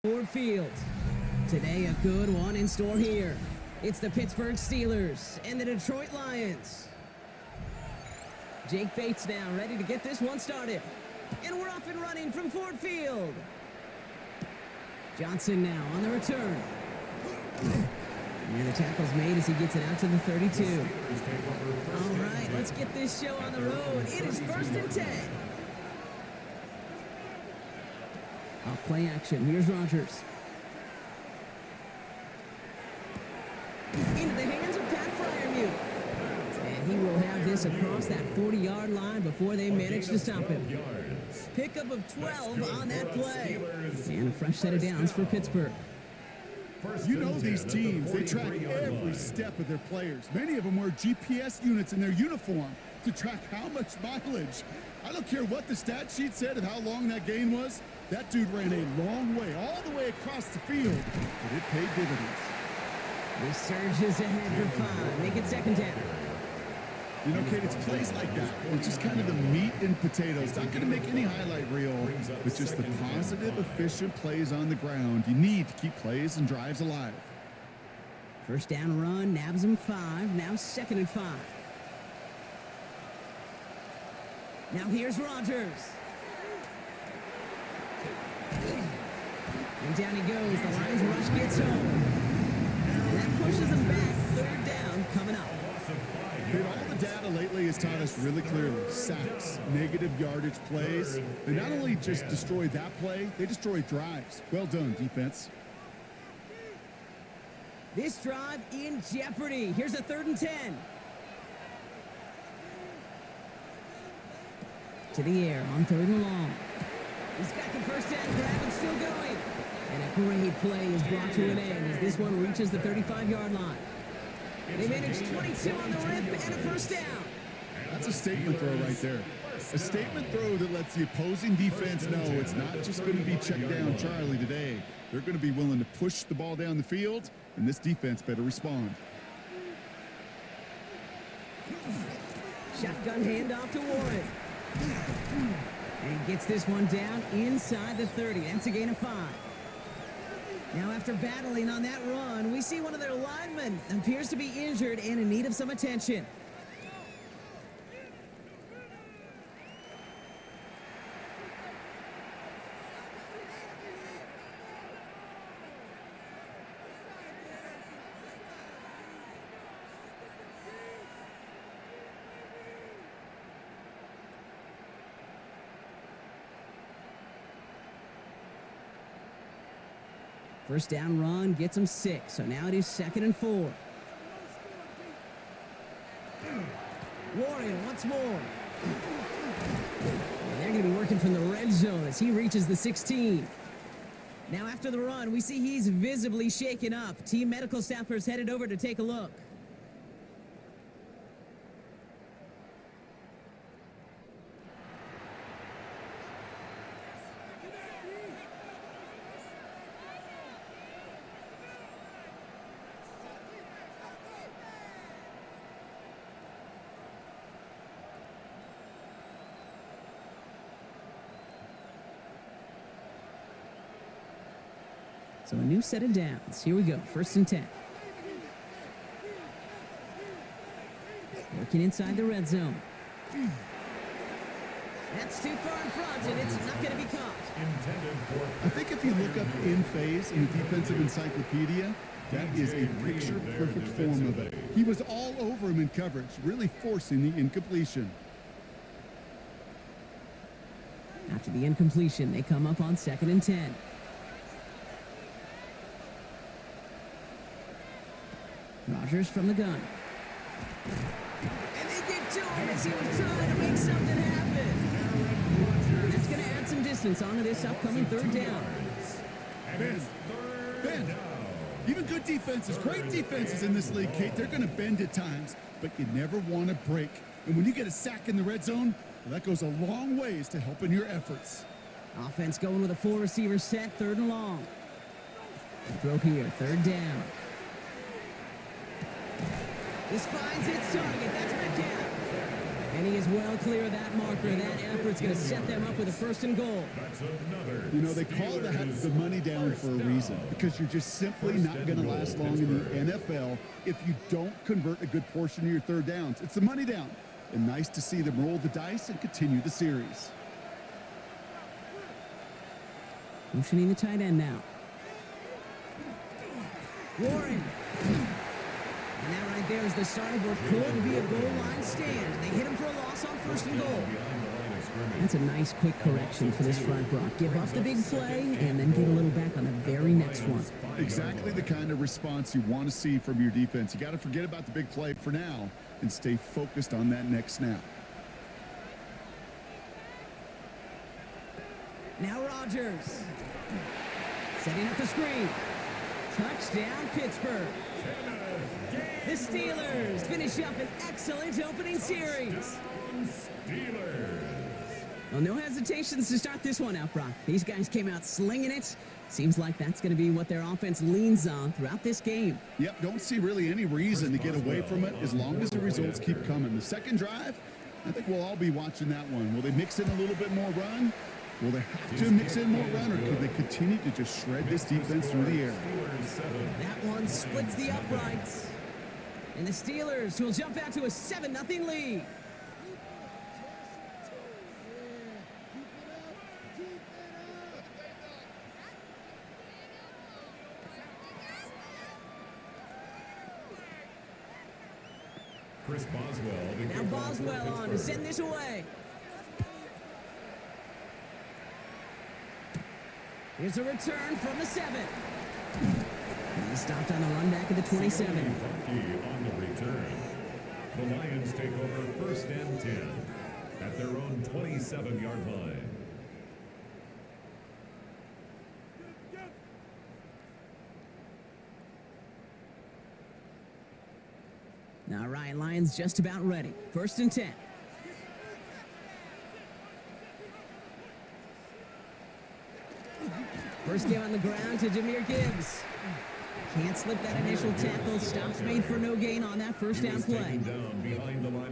Ford Field. Today, a good one in store here. It's the Pittsburgh Steelers and the Detroit Lions. Jake Bates now ready to get this one started. And we're off and running from Ford Field. Johnson now on the return. And the tackle's made as he gets it out to the 32. All right, let's get this show on the road. It is 1st and 10. Off play action. Here's Rodgers. Into the hands of Pat Fryermuth. And he will have this across that 40-yard line before they manage to stop him. Pickup of 12 on that play. And a fresh set of downs for Pittsburgh. You know these teams, they track every step of their players. Many of them wear GPS units in their uniform to track how much mileage. I don't care what the stat sheet said of how long that gain was. That dude ran a long way, all the way across the field, but it paid dividends. He surges ahead for 5. Make it 2nd down. You know, Kate, it's plays like that. It's just kind of the meat and potatoes. Not going to make any highlight reel, but just the positive, efficient plays on the ground. You need to keep plays and drives alive. First down run, nabs him 5. Now 2nd and 5. Now here's Rodgers. And down he goes. The Lions rush gets home. And that pushes him back. 3rd down coming up. All the data lately has taught us really clearly. Sacks, negative yardage plays. They not only just destroy that play, they destroy drives. Well done, defense. This drive in jeopardy. Here's a 3rd and 10. To the air on 3rd and long. He's got the first down grab and still going. And a great play is brought to an end as this one reaches the 35-yard line. They managed 22 on the rip and a first down. That's a statement throw right there. A statement throw that lets the opposing defense know it's not just going to be check down Charlie today. They're going to be willing to push the ball down the field, and this defense better respond. Shotgun handoff to Warren. And he gets this one down inside the 30. That's a gain of 5. Now, after battling on that run, we see one of their linemen appears to be injured and in need of some attention. First down run gets him 6, so now it is 2nd and 4. Warren once more. And they're going to be working from the red zone as he reaches the 16. Now after the run, we see he's visibly shaken up. Team medical staffers headed over to take a look. So a new set of downs. Here we go. 1st and 10. Working inside the red zone. That's too far in front, and it's not going to be caught. I think if you look up in phase in the defensive encyclopedia, that is a picture-perfect form of it. He was all over him in coverage, really forcing the incompletion. After the incompletion, they come up on 2nd and 10. Rodgers from the gun. And they get to him as he was trying to make something happen. And that's going to add some distance onto this upcoming 3rd down. Ben, even good defenses, great defenses in this league, Kate, they're going to bend at times, but you never want to break. And when you get a sack in the red zone, well, that goes a long ways to helping your efforts. Offense going with a 4-receiver set, 3rd and long. Throw here, 3rd down. This finds its target. That's Metcalf. And he is is well clear of that marker. That effort's going to set them up with a 1st and goal. You know, they call that the money down for a reason, because you're just simply not going to last long in the NFL if you don't convert a good portion of your 3rd downs. It's the money down. And nice to see them roll the dice and continue the series. Motioning the tight end now. Warren. And that right there is the start of what could be a goal line stand. They hit him for a loss on 1st and goal. That's a nice quick correction for this front, Brock. Give up the big play and then get a little back on the very next one. Exactly the kind of response you want to see from your defense. You got to forget about the big play for now and stay focused on that next snap. Now Rodgers. Setting up the screen. Touchdown, Pittsburgh. The Steelers finish up an excellent opening series. Well, no hesitations to start this one out, Brock. These guys came out slinging it. Seems like that's going to be what their offense leans on throughout this game. Yep, don't see really any reason to get away from it as long as the results keep coming. The second drive, I think we'll all be watching that one. Will they mix in a little bit more run? Will they have to mix in more run, or could they continue to just shred this defense through the air? That one splits the uprights. And the Steelers will jump out to a 7-0 lead. Now Boswell on to send this away. Here's a return from the 7. He stopped on the run back at the 27. On the return, the Lions take over 1st and 10 at their own 27-yard line. All right, Lions just about ready. 1st and 10. First game on the ground to Jahmyr Gibbs. Can't slip that initial tackle. Stops made for no gain on that 1st down play.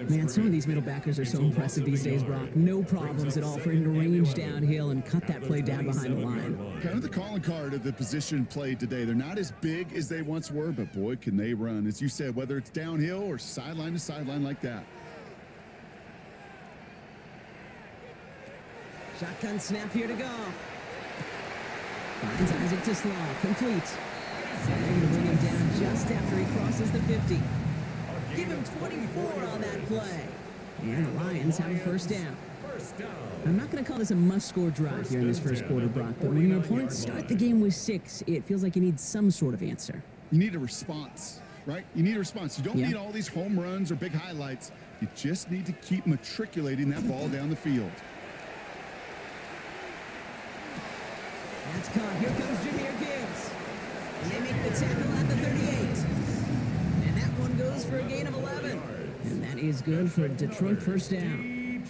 Man, some of these middle backers are so impressive these days, Brock. No problems at all for him to range downhill and cut that play down behind the line. Kind of the calling card of the position played today. They're not as big as they once were, but boy, can they run. As you said, whether it's downhill or sideline to sideline like that. Shotgun snap here to go. Finds Isaac to Slaw. Complete. They're going to bring him down just after he crosses the 50. Give him 24 on that play. And the Lions have a 1st down. I'm not going to call this a must-score drive here in this 1st quarter, Brock, but when your opponents start the game with 6, it feels like you need some sort of answer. You need a response, right? You need a response. You don't need all these home runs or big highlights. You just need to keep matriculating that ball down the field. That's caught. Here comes Jahmyr Gibbs. And they make the tackle at the 38. And that one goes for a gain of 11. And that is good for a Detroit 1st down.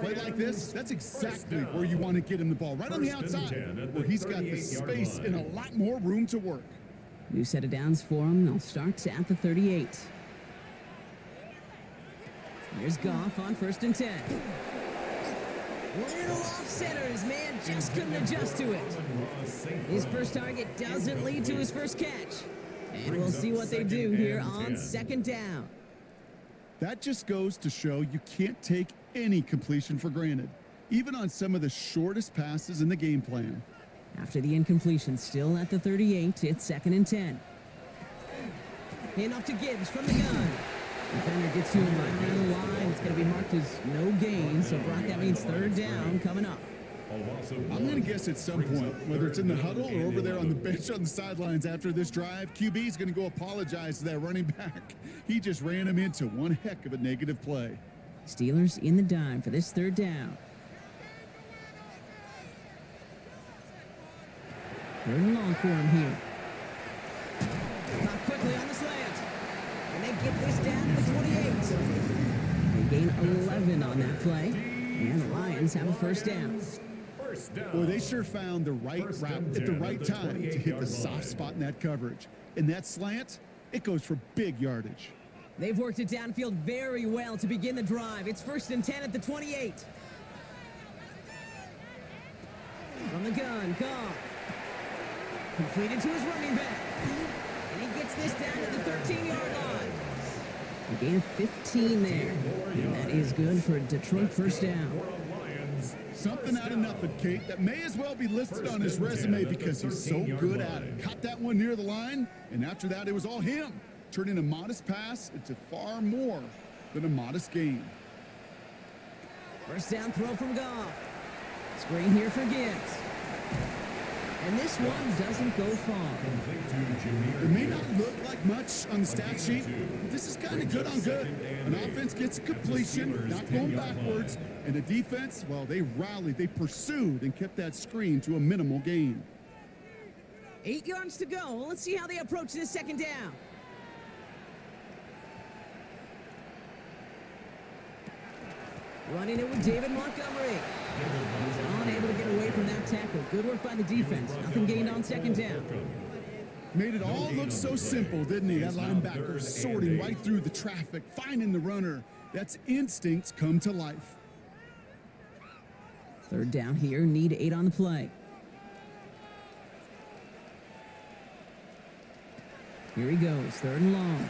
Play like this, that's exactly where you want to get him the ball. Right on the outside, where he's got the space and a lot more room to work. New set of downs for him. They'll start at the 38. Here's Goff on 1st and 10. Little off center, his man just couldn't adjust to it. His first target doesn't lead to his first catch. And we'll see what they do here on 2nd down. That just goes to show you can't take any completion for granted, even on some of the shortest passes in the game plan. After the incompletion, still at the 38, it's 2nd and 10. Hand off to Gibbs from the gun. Defender gets to him right around the line. It's going to be marked as no gain, so Brock, that means 3rd down coming up. I'm going to guess at some point, whether it's in the huddle or over there on the bench on the sidelines after this drive, QB is going to go apologize to that running back. He just ran him into one heck of a negative play. Steelers in the dime for this 3rd down. 3rd and long for him here. Caught quickly on the slant. And they get this down to the 28. They gain 11 on that play. And the Lions have a 1st down. Boy, they sure found the right route at the right time to hit the soft spot in that coverage. And that slant, it goes for big yardage. They've worked it downfield very well to begin the drive. It's 1st and 10 at the 28. From the gun, Goff. Completed to his running back. And he gets this down to the 13-yard line. A gain of 15 there. And that is good for a Detroit first down. Something out of nothing, Kate, that may as well be listed on his resume because he's so good at it. Caught that one near the line, and after that, it was all him, turning a modest pass into far more than a modest gain. First down throw from Goff. Screen here for Gibbs. And this one doesn't go far. It may not look like much on the stat sheet, but this is kind of good on good. An offense gets a completion, not going backwards, and the defense, well, they rallied, they pursued, and kept that screen to a minimal gain. 8 yards to go. Well, let's see how they approach this second down. Running it with David Montgomery. He's unable to get away from that tackle. Good work by the defense. Nothing gained on second down. Made it all look so simple, didn't he? That linebacker sorting right through the traffic, finding the runner. That's instincts come to life. Third down here. Need 8 on the play. Here he goes. 3rd and long.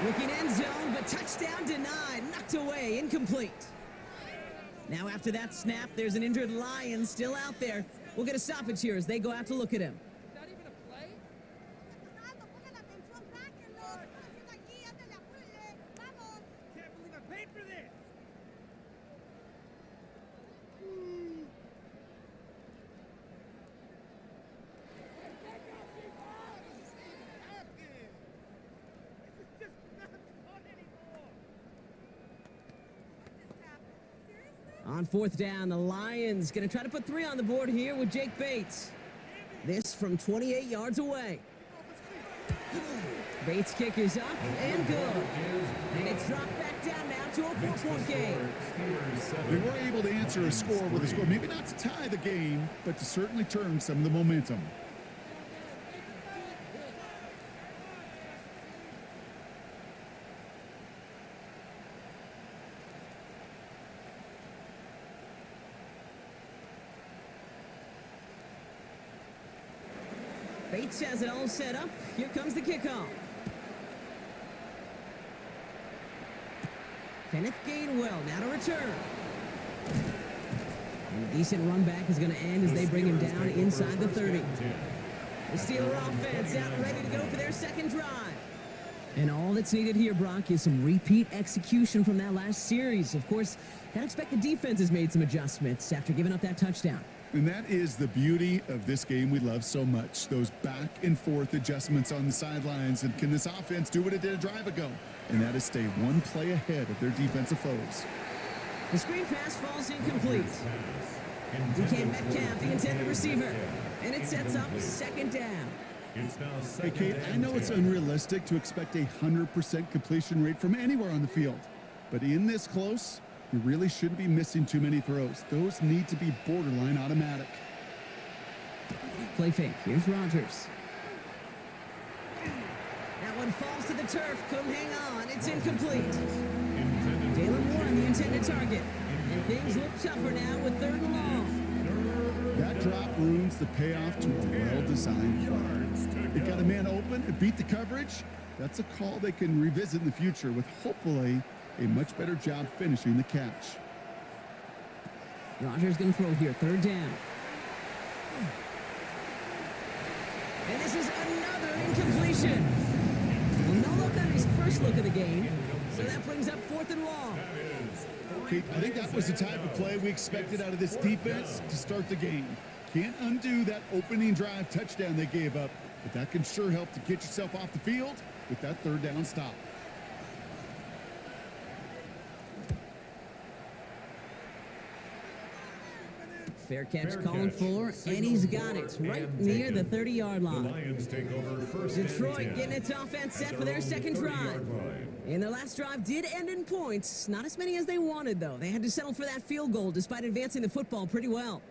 Looking end zone, but touchdown denied. Knocked away. Incomplete. Now after that snap, there's an injured Lion still out there. We'll get a stoppage here as they go out to look at him. Is that even a play? Can't believe I paid for this. This is just not fun anymore. On 4th down, the Lions going to try to put 3 on the board here with Jake Bates. This from 28 yards away. Bates' kick is up and good. And it's dropped back down now to a 4-point game. They were able to answer a score with a score. Maybe not to tie the game, but to certainly turn some of the momentum. Bates has it all set up. Here comes the kickoff. Kenneth Gainwell now to return. And a decent run back is going to end as they bring him down inside the 30. The Steeler offense out ready to go for their second drive. And all that's needed here, Brock, is some repeat execution from that last series. Of course, I'd expect the defense has made some adjustments after giving up that touchdown. And that is the beauty of this game we love so much. Those back and forth adjustments on the sidelines. And can this offense do what it did a drive ago? And that is stay one play ahead of their defensive foes. The screen pass falls incomplete. DK Metcalf, the intended receiver. And it sets up second down. Hey, Kate, I know it's unrealistic to expect a 100% completion rate from anywhere on the field. But in this close, you really shouldn't be missing too many throws. Those need to be borderline automatic. Play fake. Here's Rodgers. That one falls to the turf. Couldn't hang on. It's incomplete. Jalen Warren, the intended target. And things look tougher now with 3rd and long. That drop ruins the payoff to a well-designed play. They got a man open and beat the coverage. That's a call they can revisit in the future with hopefully a much better job finishing the catch. Rodgers going to throw here. 3rd down. And this is another incompletion. Well, no look on his first look of the game. So that brings up 4th and long. Kate, I think that was the type of play we expected out of this defense to start the game. Can't undo that opening drive touchdown they gave up, but that can sure help to get yourself off the field with that 3rd down stop. Fair catch calling for, and he's got it right near the 30-yard line. Detroit getting its offense set for their second drive. And their last drive did end in points. Not as many as they wanted, though. They had to settle for that field goal despite advancing the football pretty well.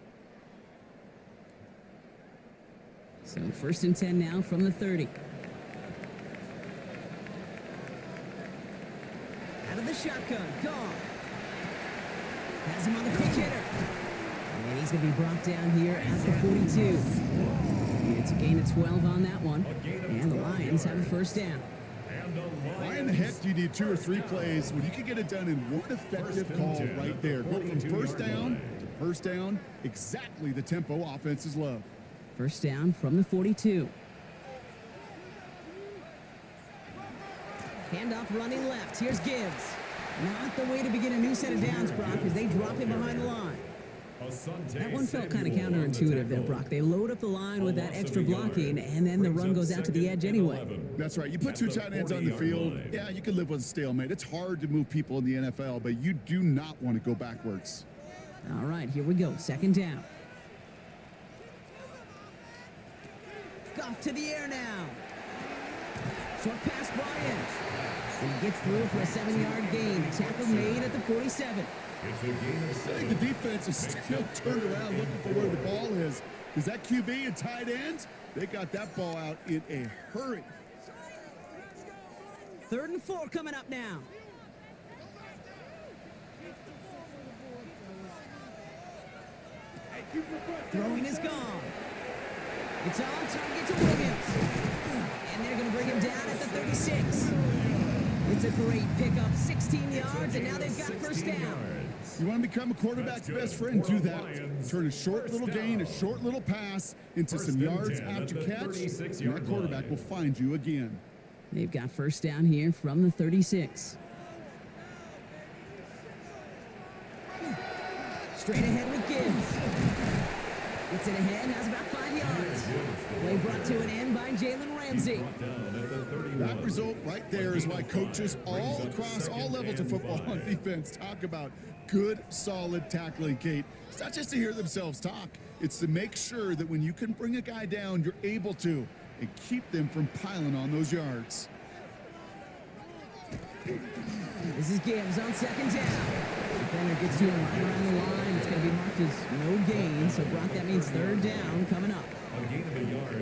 So 1st and 10 now from the 30. the shotgun. Goff has him on the quick hitter. And he's going to be brought down here at the 42. It's a gain of 12 on that one. And the Lions have a first down. Why in the heck do you need 2 or 3 plays when you can get it done in one effective call right there? Go from first down to first down, exactly the tempo offenses love. First down from the 42. Handoff running left. Here's Gibbs. Not the way to begin a new set of downs, Brock, as they drop him behind the line. That one felt kind of counterintuitive there, Brock. They load up the line with that extra blocking, and then the run goes out to the edge anyway. That's right. You put 2 tight ends on the field, yeah, you can live with a stalemate. It's hard to move people in the NFL, but you do not want to go backwards. All right, here we go. Second down. Goff to the air now. Short pass brought in. And he gets through for a 7-yard gain. A tackle made at the 47. I think the defense is still turned around looking for where the ball is. Because that QB and tight end, they got that ball out in a hurry. 3rd and 4 coming up now. Throwing is gone. It's all target to Williams. And they're going to bring him down at the 36. It's a great pickup, 16 yards, and now they've got first down. You want to become a quarterback's best friend, do that. Turn a short little gain, a short little pass into some yards after catch, and that quarterback will find you again. They've got first down here from the 36. Straight ahead with Gibbs. Gets it ahead, has about 5 yards. Play brought to an end by Jalen Ramsey. That result right there is why coaches all across all levels of football on defense talk about good, solid tackling, Kate. It's not just to hear themselves talk. It's to make sure that when you can bring a guy down, you're able to, and keep them from piling on those yards. This is Gibbs on second down. Defender gets to him right around the line. It's going to be marked as no gain. So, Brock, that means 3rd down coming up.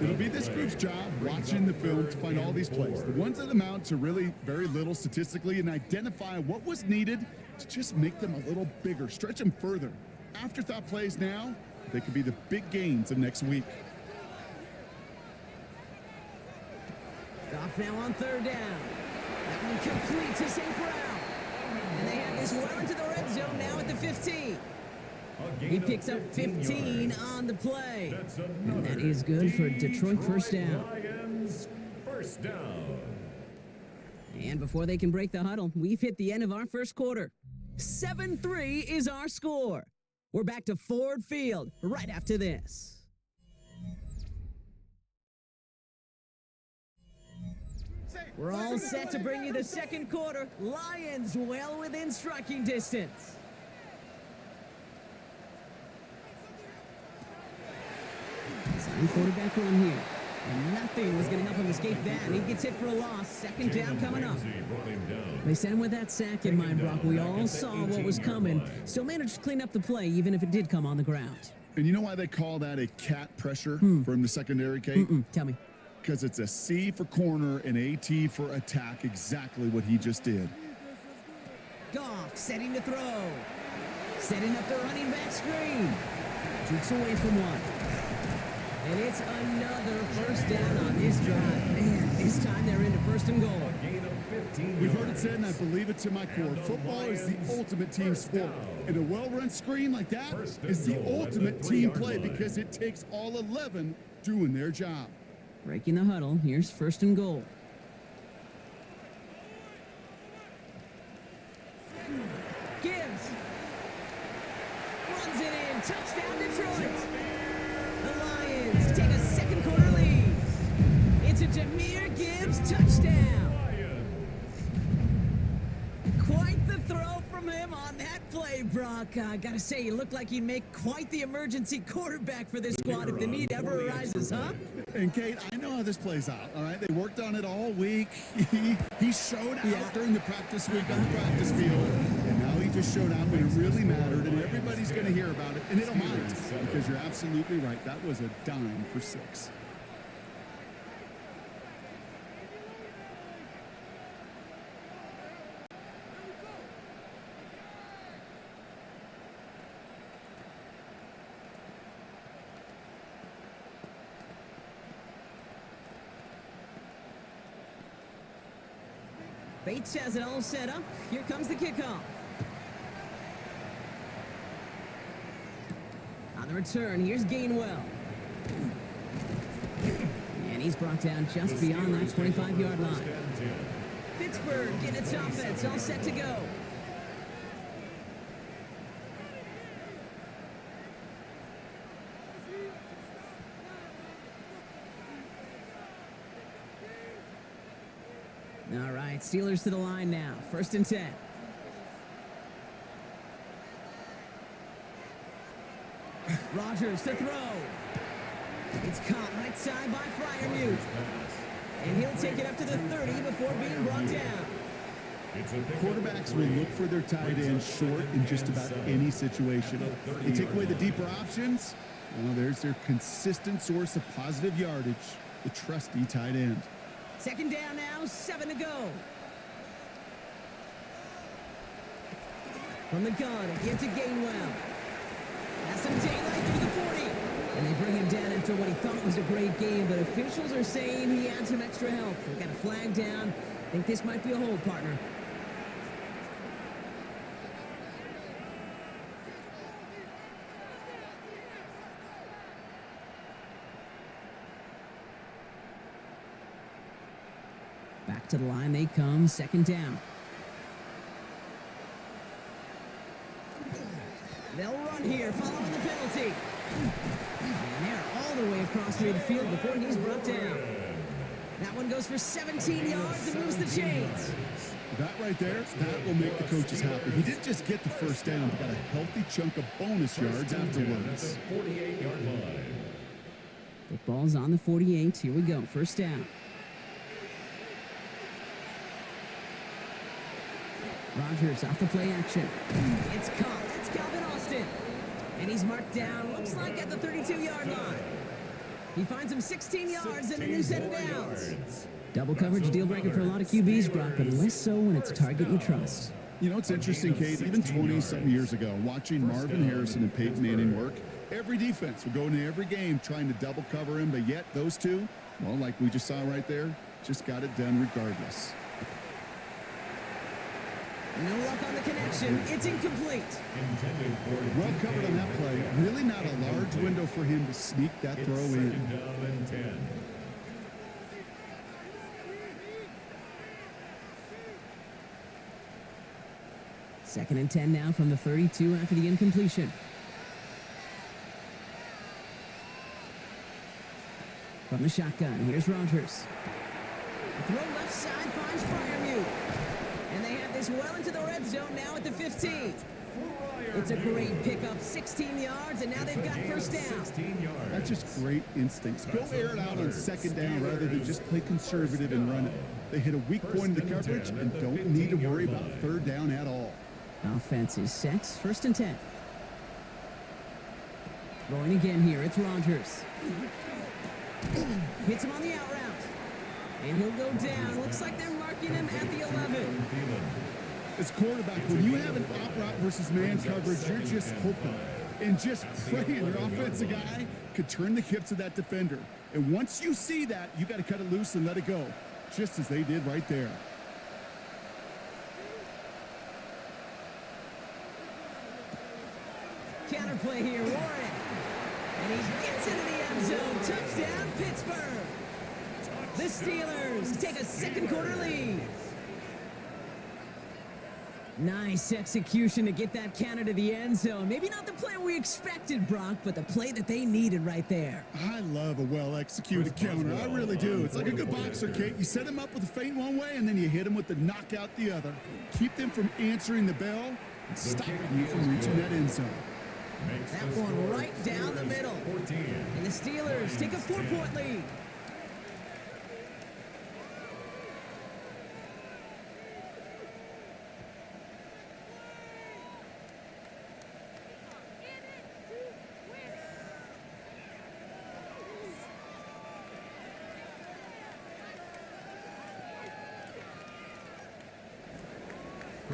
It'll be this group's job watching the film to find all these plays. The ones that amount to really very little statistically, and identify what was needed to just make them a little bigger, stretch them further. Afterthought plays now, they could be the big gains of next week. Goff now on 3rd down. That one complete to St. Brown. And they have this well into the red zone now at the 15. He picks up 15 on the play. And that is good for Detroit first down. And before they can break the huddle, we've hit the end of our first quarter. 7-3 is our score. We're back to Ford Field right after this. We're all set to bring you the second quarter. Lions well within striking distance. Second quarterback run here. And nothing was going to help him escape that. He gets hit for a loss. Second down coming up. They sent him with that sack in mind, Brock. We all saw what was coming. Still managed to clean up the play, even if it did come on the ground. And you know why they call that a cat pressure from the secondary, Kate? Tell me. Because it's a C for corner and a T for attack, exactly what he just did. Goff setting to throw. Setting up the running back screen. Jukes away from one. And it's another first down on this drive. Man, this time they're into 1st and goal. We've heard it said, and I believe it to my core, football is the ultimate team sport. And a well-run screen like that is the ultimate team play because it takes all 11 doing their job. Breaking the huddle, here's 1st and goal. Gibbs runs it in, touchdown Detroit. The Lions take a second quarter lead. It's a Jahmyr Gibbs touchdown. Quite the throw from him on that play, Brock. Gotta say, he looked like he'd make quite the emergency quarterback for this squad if the need ever arises, huh? And Kate, I know how this plays out, all right? They worked on it all week. He showed out during the practice week on the practice field, and now he just showed out when it really mattered, and everybody's going to hear about it, and they don't mind, because you're absolutely right. That was a dime for 6. Bates has it all set up. Here comes the kickoff. On the return, here's Gainwell. And he's brought down just beyond that 25-yard line. Pittsburgh in its offense, all set to go. All right, Steelers to the line now. 1st and 10. Rodgers to throw. It's caught right side by Freiermuth. And he'll take it up to the 30 before being brought down. Quarterbacks will look for their tight end short in just about any situation. They take away the deeper options. Well, there's their consistent source of positive yardage, the trusty tight end. 2nd down now, 7 to go. From the gun, a give to Gainwell. Has some daylight through the 40. And they bring him down after what he thought was a great game, but officials are saying he had some extra help. They've got a flag down. I think this might be a hold, partner. Back to the line they come, 2nd down. They'll run here, following the penalty. And they're all the way across midfield before he's brought down. That one goes for 17 yards and moves the chains. That right there, that will make the coaches happy. He didn't just get the 1st down, he got a healthy chunk of bonus yards afterwards. 48-yard line. Football's on the 48. Here we go, 1st down. Rodgers off the play action. It's caught. It's Calvin Austin. And he's marked down, looks like at the 32-yard line. He finds him 16 yards and a new set of downs. Double coverage deal breaker for a lot of QBs, Brock, but less so when it's a target you trust. You know, it's interesting, Kate, even 20-something years ago, watching Marvin Harrison and Peyton Manning work, every defense would go into every game trying to double cover him, but yet those two, well, like we just saw right there, just got it done regardless. No luck on the connection. It's incomplete. Well covered on that play. Really not a large window for him to sneak that throw in. 2nd down and 10. Second and 10 now from the 32 after the incompletion. From the shotgun, here's Rodgers. Throw left side finds Freiermuth. And they have this well into the red zone now at the 15. It's a great pickup, 16 yards, and now they've got 1st down. That's just great instincts. Go air it out on 2nd down rather than just play conservative and run it. They hit a weak point in the coverage and don't need to worry about 3rd down at all. Offense is set, 1st and 10. Throwing again here, it's Rodgers. Hits him on the out route. And he'll go down. Looks like they're marking him at the 11. As quarterback, when you have an out route versus man coverage, you're just hoping and just praying your offensive guy could turn the hips of that defender. And once you see that, you got to cut it loose and let it go, just as they did right there. Counterplay here, Warren. And he gets into the end zone. Touchdown, Pittsburgh. The Steelers take a 2nd quarter lead. Nice execution to get that counter to the end zone. Maybe not the play we expected, Brock, but the play that they needed right there. I love a well-executed counter. I really do. It's like a good boxer, Kate. You set him up with a feint one way, and then you hit him with the knockout the other. Keep them from answering the bell and stop you from reaching that end zone. That one right down the middle. And the Steelers take a 4-point lead.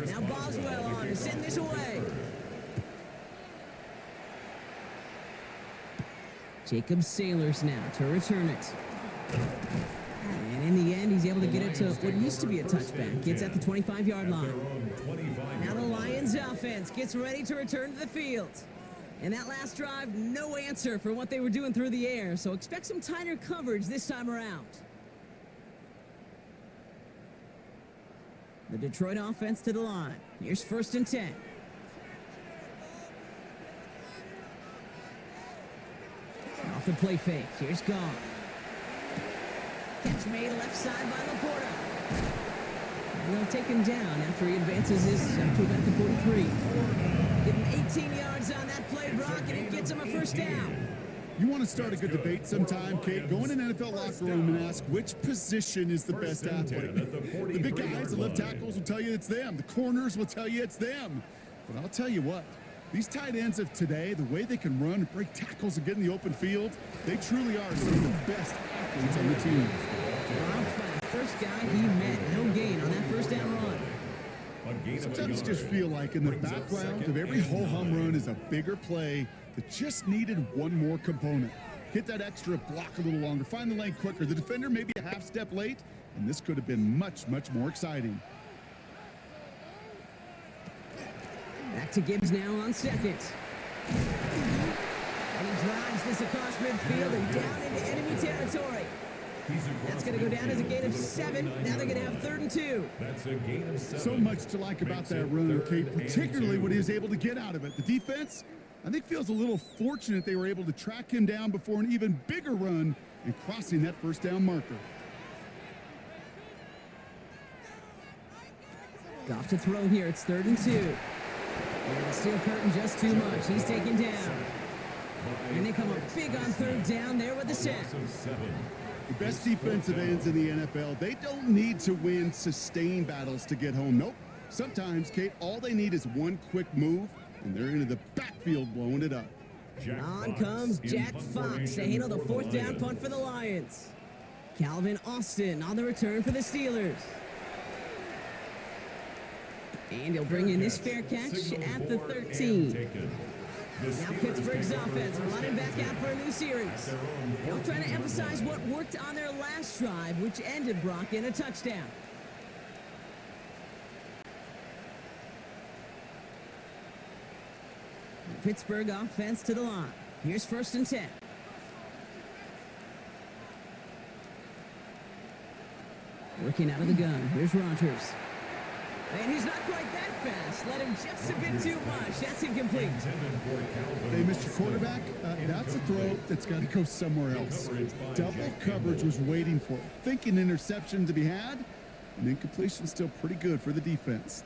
Now Boswell on to send this away. Jacob Sailors now to return it. And in the end, he's he's able to get it to what used to be a touchback. Gets at the 25-yard line. Now the Lions offense gets ready to return to the field. And that last drive, no answer for what they were doing through the air, so expect some tighter coverage this time around. The Detroit offense to the line. Here's 1st and 10. Off the play fake. Here's Goff. Catch made left side by Laporta. And they'll take him down after he advances his up to about the 43. Give him 18 yards on that play, Brock, and it gets him a 1st down. You want to start a good debate sometime, Kate? Go in an NFL locker room and ask which position is the best athlete. The big guys, the left tackles will tell you it's them. The corners will tell you it's them. But I'll tell you what, these tight ends of today, the way they can run and break tackles and get in the open field, they truly are some of the best athletes on the team. Dropped by the first guy he met. No gain on that 1st down run. Sometimes you just feel like in the background of every ho-hum run is a bigger play that just needed one more component. Hit that extra block a little longer, find the lane quicker. The defender maybe a half step late, and this could have been much, much more exciting. Back to Gibbs now on 2nd. And he drives this across midfield and down into enemy territory. That's going to go down as a gain of 7. Now they're going to have 3rd and 2. That's a gain of 7. So much to like about that run, Kate, particularly what he was able to get out of it. The defense, I think, feels a little fortunate they were able to track him down before an even bigger run and crossing that 1st down marker. Goff to throw here. It's 3rd and 2. And the steel curtain just too much. He's taken down. And they come up big on 3rd down there with the sack. The best defensive ends in the NFL, they don't need to win sustained battles to get home. Nope. Sometimes, Kate, all they need is one quick move, and they're into the backfield blowing it up. On comes Jack Fox to handle the 4th down punt for the Lions. Calvin Austin on the return for the Steelers. And he'll bring in this fair catch at the 13. Now Pittsburgh's offense running back out for a new series. They'll try to emphasize what worked on their last drive, which ended, Brock, in a touchdown. The Pittsburgh offense to the line. Here's 1st and 10. Working out of the gun. Here's Rodgers. And he's not quite that fast. Let him just a bit too much. That's incomplete. Hey, Mr. Quarterback, that's a throw that's got to go somewhere else. Double coverage was waiting for it. Thinking interception to be had, and incompletion still pretty good for the defense.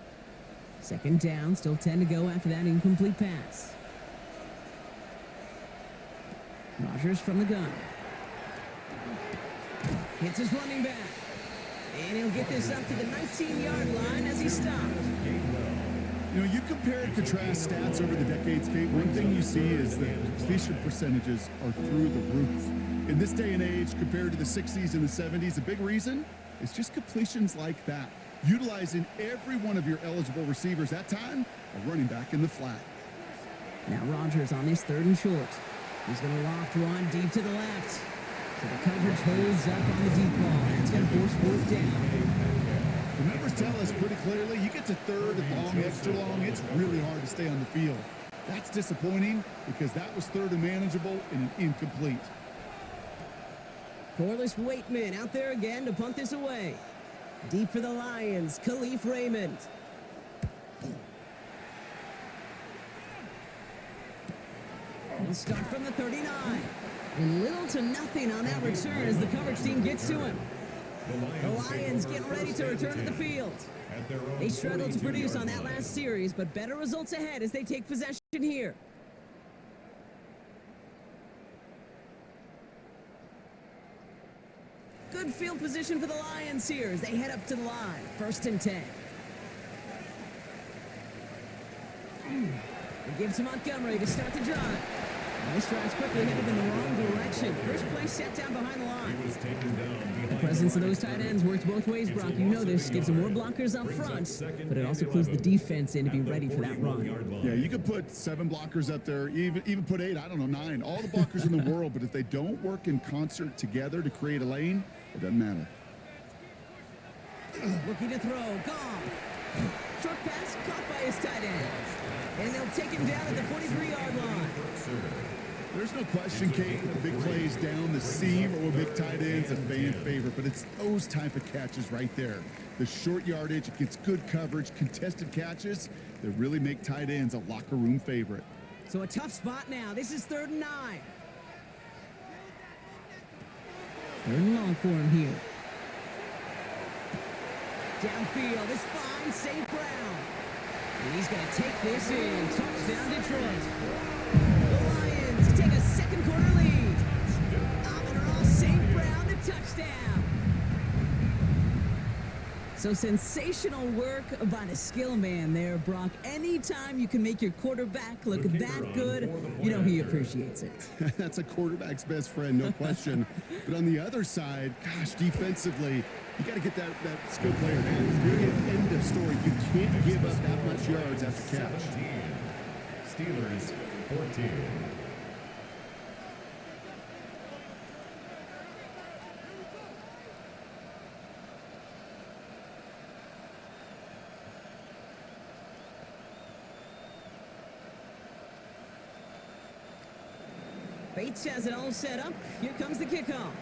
2nd down, still 10 to go after that incomplete pass. Rodgers from the gun. Hits his running back. And he'll get this up to the 19-yard line as he stopped. You know, you compare and contrast stats over the decades, Kate. One thing you see is that completion percentages are through the roof. In this day and age, compared to the 60s and the 70s, the big reason is just completions like that. Utilizing every one of your eligible receivers. That time, a running back in the flat. Now Rodgers on this 3rd and short. He's going to loft one deep to the left. So the coverage holds up on the deep ball. That's going to force 4th down. The numbers tell us pretty clearly, you get to 3rd and long, extra long, it's really hard to stay on the field. That's disappointing because that was 3rd and manageable and an incomplete. Corliss Waitman out there again to punt this away. Deep for the Lions, Khalif Raymond. He'll start from the 39. And little to nothing on that return as the coverage team gets to him. The Lions get ready to return to the field. They struggled to produce on that last series, but better results ahead as they take possession here. Good field position for the Lions here as they head up to the line. 1st and 10. It gives to Montgomery to start the drive. This drive's quickly headed in the wrong direction. First play set down behind the line. The presence of those tight ends works both ways, Brock. You know this. Gives them more blockers up front, but it also clues the defense in to be ready for that run. Yeah, you could put 7 blockers up there, even put 8, I don't know, 9. All the blockers in the world, but if they don't work in concert together to create a lane, it doesn't matter. Looking to throw. Gone. Short pass caught by his tight end. And they'll take him down at the 43-yard line. There's no question, Kate, the big plays down the seam or big tight ends a fan favorite, but it's those type of catches right there. The short yardage, it gets good coverage, contested catches that really make tight ends a locker room favorite. So a tough spot now. This is 3rd and 9. 3rd and long for him here. Downfield is fine, St. Brown. And he's going to take this in. Touchdown, Detroit. The Lions take a second quarter lead. Amon-Ra St. Brown to touchdown. So sensational work by the skill man there, Brock. Anytime you can make your quarterback look that good, you know he appreciates it. That's a quarterback's best friend, no question. But on the other side, gosh, defensively, you got to get that skill player down. Period. End of story. You can't give up that much yards after catch. 17. Steelers 14. Bates has it all set up. Here comes the kickoff.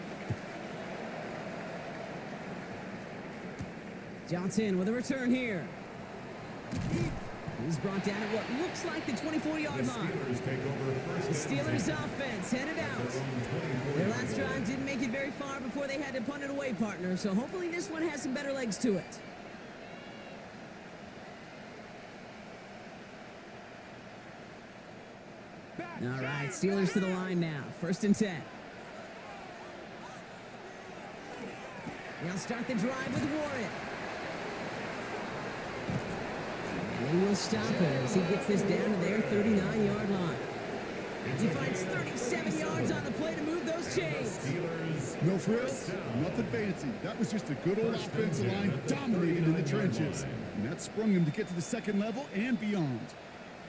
Johnson with a return here. He's brought down at what looks like the 24-yard line. The Steelers offense headed out. Their last drive didn't make it very far before they had to punt it away, partner. So hopefully this one has some better legs to it. All right, Steelers to the line now. 1st and 10. They'll start the drive with Warren. And they will stop him as he gets this down to their 39-yard line. He finds 37 yards on the play to move those chains. No frills, nothing fancy. That was just a good old offensive line dominating in the trenches. And that sprung him to get to the second level and beyond.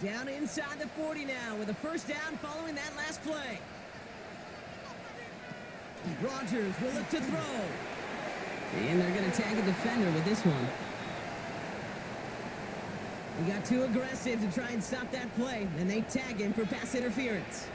Down inside the 40 now with a 1st down following that last play. Rodgers will look to throw. And they're going to tag a defender with this one. He got too aggressive to try and stop that play, and they tag him for pass interference.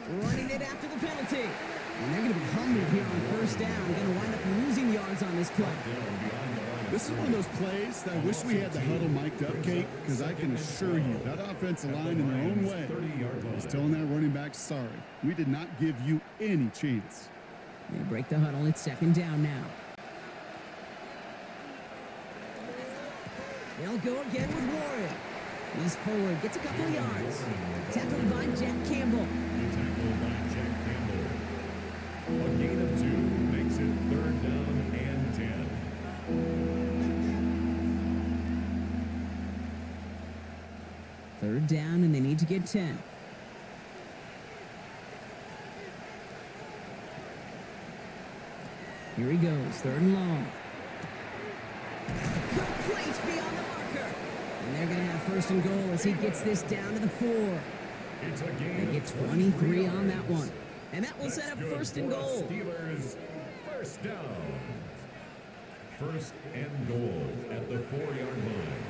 Running it after the penalty. And they're going to be humbled here on 1st down. Going to wind up losing yards on this play. This is one of those plays that I wish we had the huddle mic'd up, Kate, because I can assure you that offensive line in their own way is telling that running back, sorry, we did not give you any chance. They break the huddle. It's 2nd down now. They'll go again with Warren. He's forward, gets a couple of yards. Tackled by Jack Campbell. Tackled by Jack Campbell. A gain of 2 makes it 3rd down and 10. 3rd down, and they need to get 10. Here he goes, 3rd and long. Complete beyond the marker. And they're going to have 1st and goal as he gets this down to the 4. They get 23 on that one. And that will set up 1st and goal. Steelers 1st down. 1st and goal at the 4-yard line.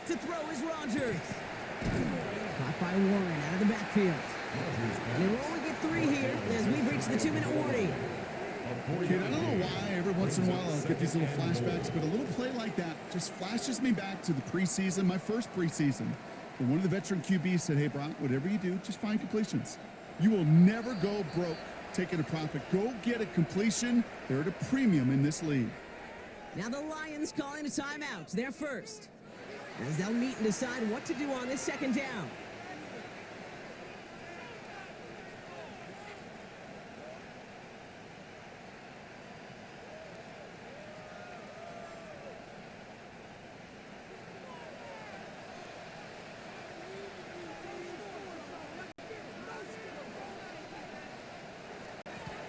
To throw is Rodgers. Caught by Warren out of the backfield. And they will only get 3 here as we've reached the 2-minute warning. Kid, I don't know why every once in a while I'll get these little flashbacks, but a little play like that just flashes me back to the preseason, my first preseason. And one of the veteran QBs said, hey, Brock, whatever you do, just find completions. You will never go broke taking a profit. Go get a completion. They're at a premium in this league. Now the Lions calling a timeout. They're first, as they'll meet and decide what to do on this 2nd down.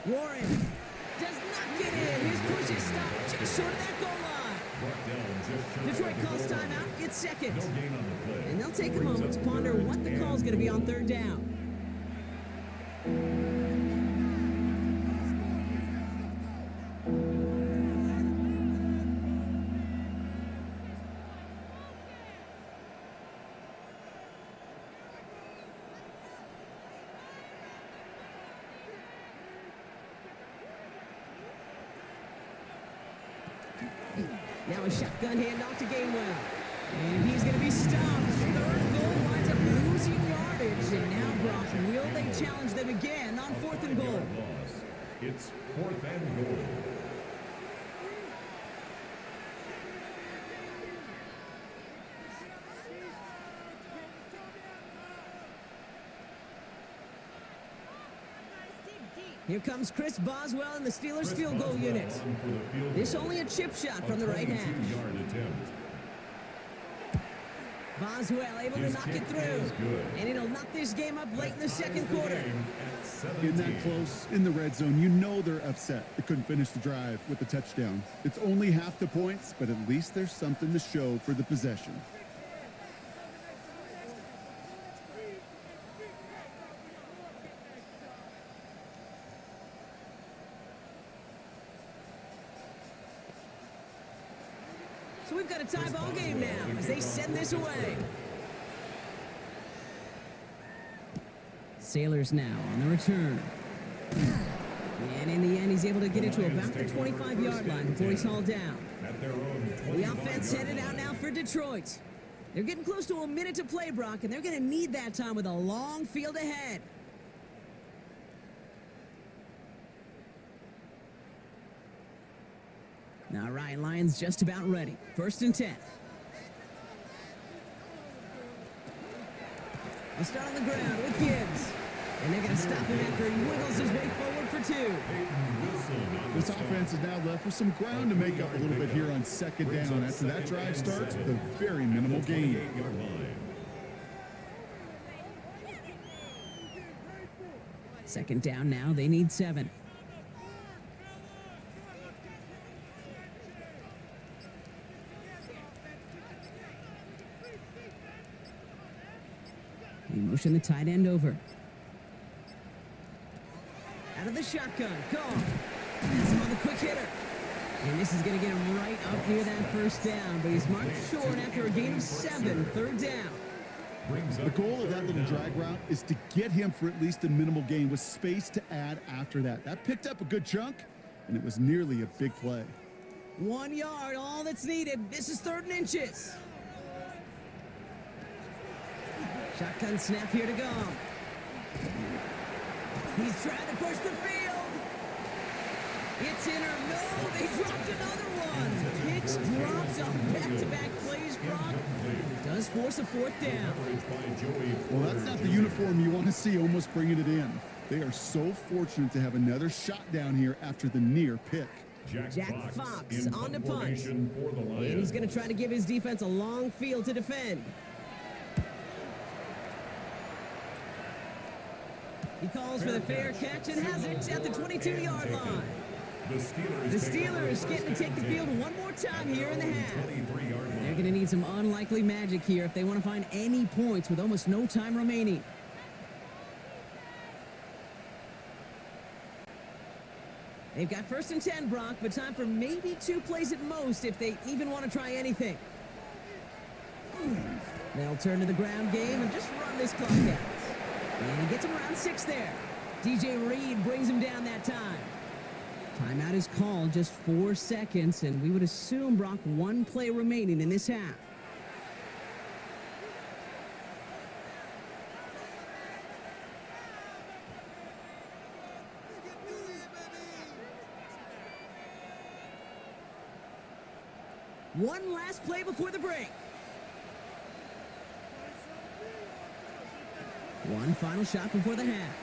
Warren does not get in. His push is stopped just short of that goal line. Brought down just short Detroit of the calls goal timeout. line. It's second. No gain on the play. And they'll take a moment to ponder what the call's going to be on third down. Now a shotgun handoff to Gainwell. And he's going to be stopped. Third goal winds up losing yardage. And now, Brock, will they challenge them again on 4th and goal? Loss. It's 4th and goal. Here comes Chris Boswell in the Steelers field goal unit. This only a chip shot from the right hash. Boswell able to knock it through. And it'll knock this game up late in the second quarter. In that close, in the red zone, you know they're upset. They couldn't finish the drive with the touchdown. It's only half the points, but at least there's something to show for the possession. So we've got a tie ball game now as they send this away. Sailors now on the return. And in the end, he's able to get it to about the 25-yard line before he's hauled down. The offense headed out now for Detroit. They're getting close to a minute to play, Brock, and they're going to need that time with a long field ahead. Now, Ryan Lyon's just about ready. 1st and 10. They'll start on the ground with Gibbs. And they're going to stop him after he wiggles his way forward for 2. This offense is now left with some ground to make up a little bit here on 2nd down. After that drive starts with a very minimal gain. Second down now. They need 7. He motioned the tight end over. Out of the shotgun. Call. Pass him on the quick hitter. And this is going to get him right up near that 1st down. But he's marked short after a gain of 7. 3rd down. The goal of that little drag route is to get him for at least a minimal gain with space to add after that. That picked up a good chunk, and it was nearly a big play. 1 yard, all that's needed. This is 3rd and inches. Shotgun snap here to go. He's trying to push the field. It's in or no, they dropped another one. Pitch drops on back-to-back plays, Brock. It does force a 4th down. Well, that's not the uniform you want to see almost bringing it in. They are so fortunate to have another shot down here after the near pick. Jack Fox on the punch. And he's going to try to give his defense a long field to defend. He calls for the fair catch and has it at the 22-yard line. The Steelers getting to take the field one more time here in the half. They're going to need some unlikely magic here if they want to find any points with almost no time remaining. They've got 1st and 10, Brock, but time for maybe 2 plays at most if they even want to try anything. They'll turn to the ground game and just run this clock out. And he gets him around 6 there. DJ Reed brings him down that time. Timeout is called, just 4 seconds, and we would assume, Brock, 1 play remaining in this half. One last play before the break. One final shot before the half.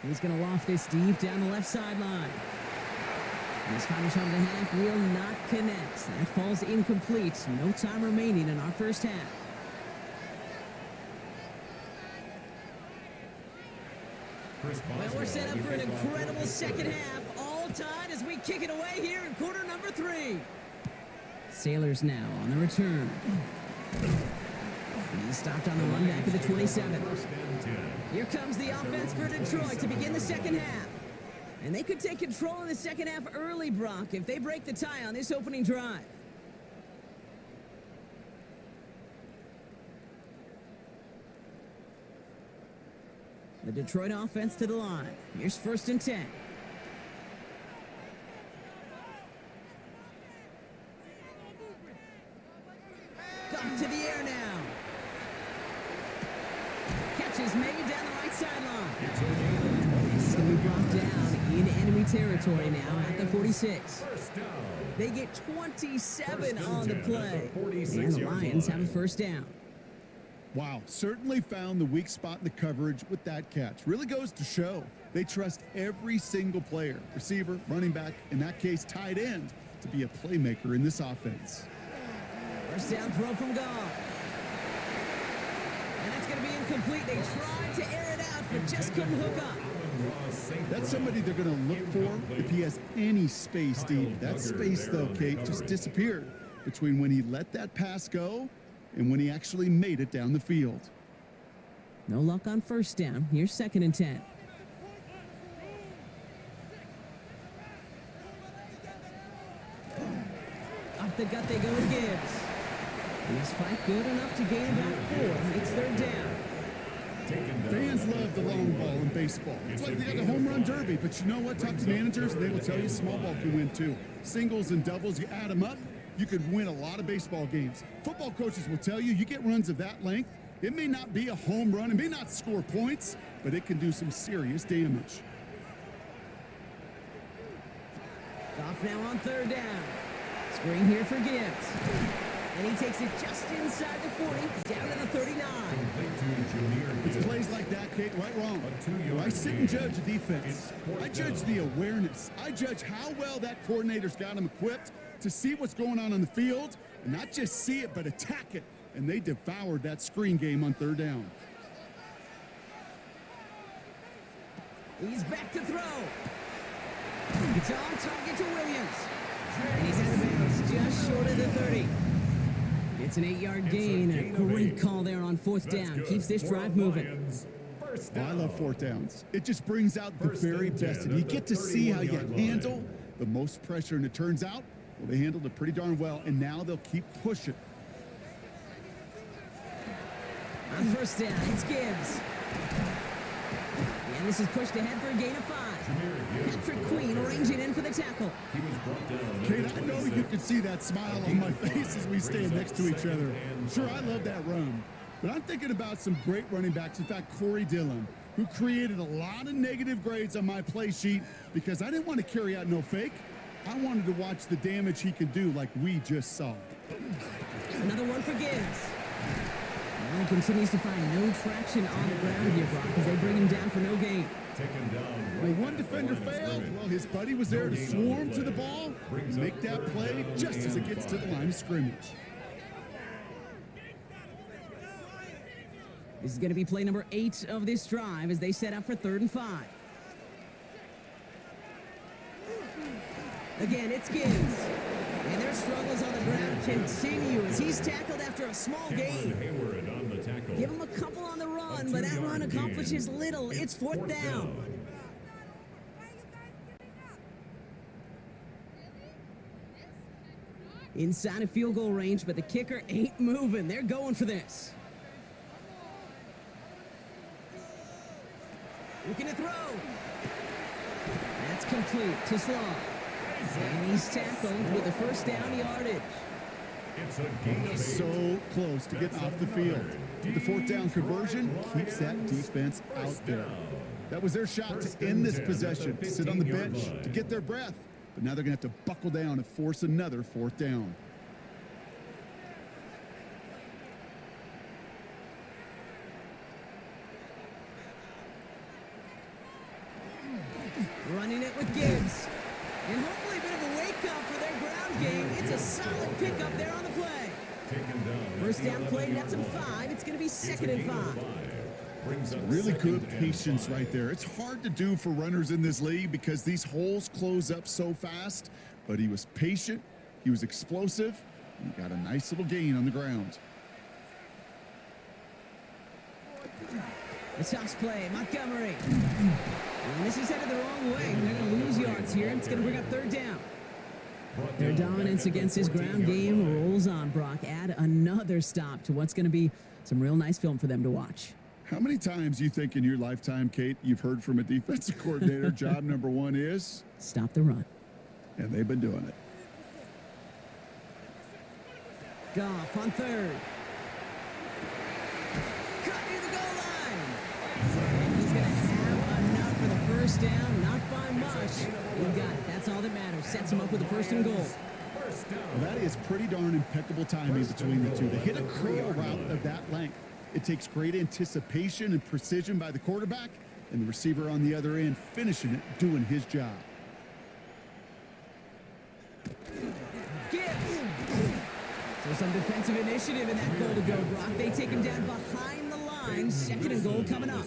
He's going to loft this deep down the left sideline. And his final shot of the half will not connect. That falls incomplete. No time remaining in our first half. Well, we're set up for an incredible second half. All tied as we kick it away here in quarter number 3. Sailors now on the return. He's stopped on the run back at the 27. Here comes the offense for Detroit to begin the second half. And they could take control in the second half early, Brock, if they break the tie on this opening drive. The Detroit offense to the line. Here's 1st and 10. Goff to the air now. Catch is made down the right sideline. And he's going to be brought down in enemy territory now at the 46. They get 27 on the play. And the Lions have a 1st down. Wow, certainly found the weak spot in the coverage with that catch. Really goes to show they trust every single player, receiver, running back, in that case, tight end, to be a playmaker in this offense. 1st down throw from Goff. And that's going to be incomplete. They tried to air it out, but just couldn't hook up. That's somebody they're going to look for if he has any space, Steve. That space, though, Kate, just disappeared between when he let that pass go and when he actually made it down the field. No luck on 1st down. Here's 2nd and 10. Off the gut they go with Gibbs. And his fight good enough to gain about 4. It's 3rd down. Fans love the long ball in baseball. It's like they got the home run derby, but you know what? Talk to managers, and they will tell you small ball can win too. Singles and doubles, you add them up, you could win a lot of baseball games. Football coaches will tell you, you get runs of that length, it may not be a home run, it may not score points, but it can do some serious damage. Goff now on 3rd down. Screen here for Gibbs. And he takes it just inside the 40, down to the 39. It's plays like that, Kate, right wrong. I sit and judge a defense. I judge the awareness. I judge how well that coordinator's got him equipped to see what's going on the field, and not just see it, but attack it. And they devoured that screen game on 3rd down. He's back to throw. It's on target to Williams. And he's out of bounds just short of the 30. It's an 8-yard gain. A great call there on 4th down. Keeps this drive moving. I love 4th downs. It just brings out the very best. And you get to see how you handle the most pressure. And it turns out, well, they handled it pretty darn well. And now they'll keep pushing. On 1st down, it's Gibbs. And this is pushed ahead for a gain of 5. Patrick Queen arranging in for the tackle. Kate, I know you can see that smile on my face as we stand next to each other. Sure, I love that run. But I'm thinking about some great running backs. In fact, Corey Dillon, who created a lot of negative grades on my play sheet because I didn't want to carry out no fake. I wanted to watch the damage he could do like we just saw. Another one for Gibbs. Well, he continues to find no traction on the ground here, Brock, as they bring him down for no gain. Well, one defender failed. Well, his buddy was there to swarm to the ball, make that play just as it gets to the line of scrimmage. This is going to be play number 8 of this drive as they set up for 3rd and 5. Again, it's Gibbs. And their struggles on the ground continue as he's tackled after a small gain. Give him a couple on the run, but that run accomplishes little. It's 4th down. Inside of field goal range, but the kicker ain't moving. They're going for this. Looking to throw. That's complete to Slaw. And he's tackled with a 1st down yardage. So close to getting off the field. The 4th down conversion keeps that defense out there. That was their shot to end this possession, to sit on the bench, to get their breath. But now they're going to have to buckle down and force another 4th down. Running it with Gibbs. And hopefully a bit of a wake-up for their ground game. It's a solid pickup there on the play. 1st down play, that's him 5. It's going to be 2nd and 5. brings up Really good 2nd and patience 5. right there. It's hard to do for runners in this league because these holes close up so fast, but he was patient, he was explosive, and he got a nice little gain on the ground. The toss play, Montgomery. And this is headed the wrong way. They're going to lose yards here. It's going to bring up 3rd down. Their dominance against his ground game rolls on, Brock. Add another stop to what's going to be some real nice film for them to watch. How many times do you think in your lifetime, Kate, you've heard from a defensive coordinator, job number 1 is? Stop the run. And they've been doing it. Goff on 3rd. Cut near the goal line. And he's going to have enough for the 1st down. Not by much. He got it. That's all that matters. Sets him up with the 1st and goal. Well, that is pretty darn impeccable timing between the two. To hit a curl route of that length, it takes great anticipation and precision by the quarterback, and the receiver on the other end finishing it, doing his job. Gibbs. So some defensive initiative in that goal to go, Brock. They take him down behind the line. 2nd and goal coming up.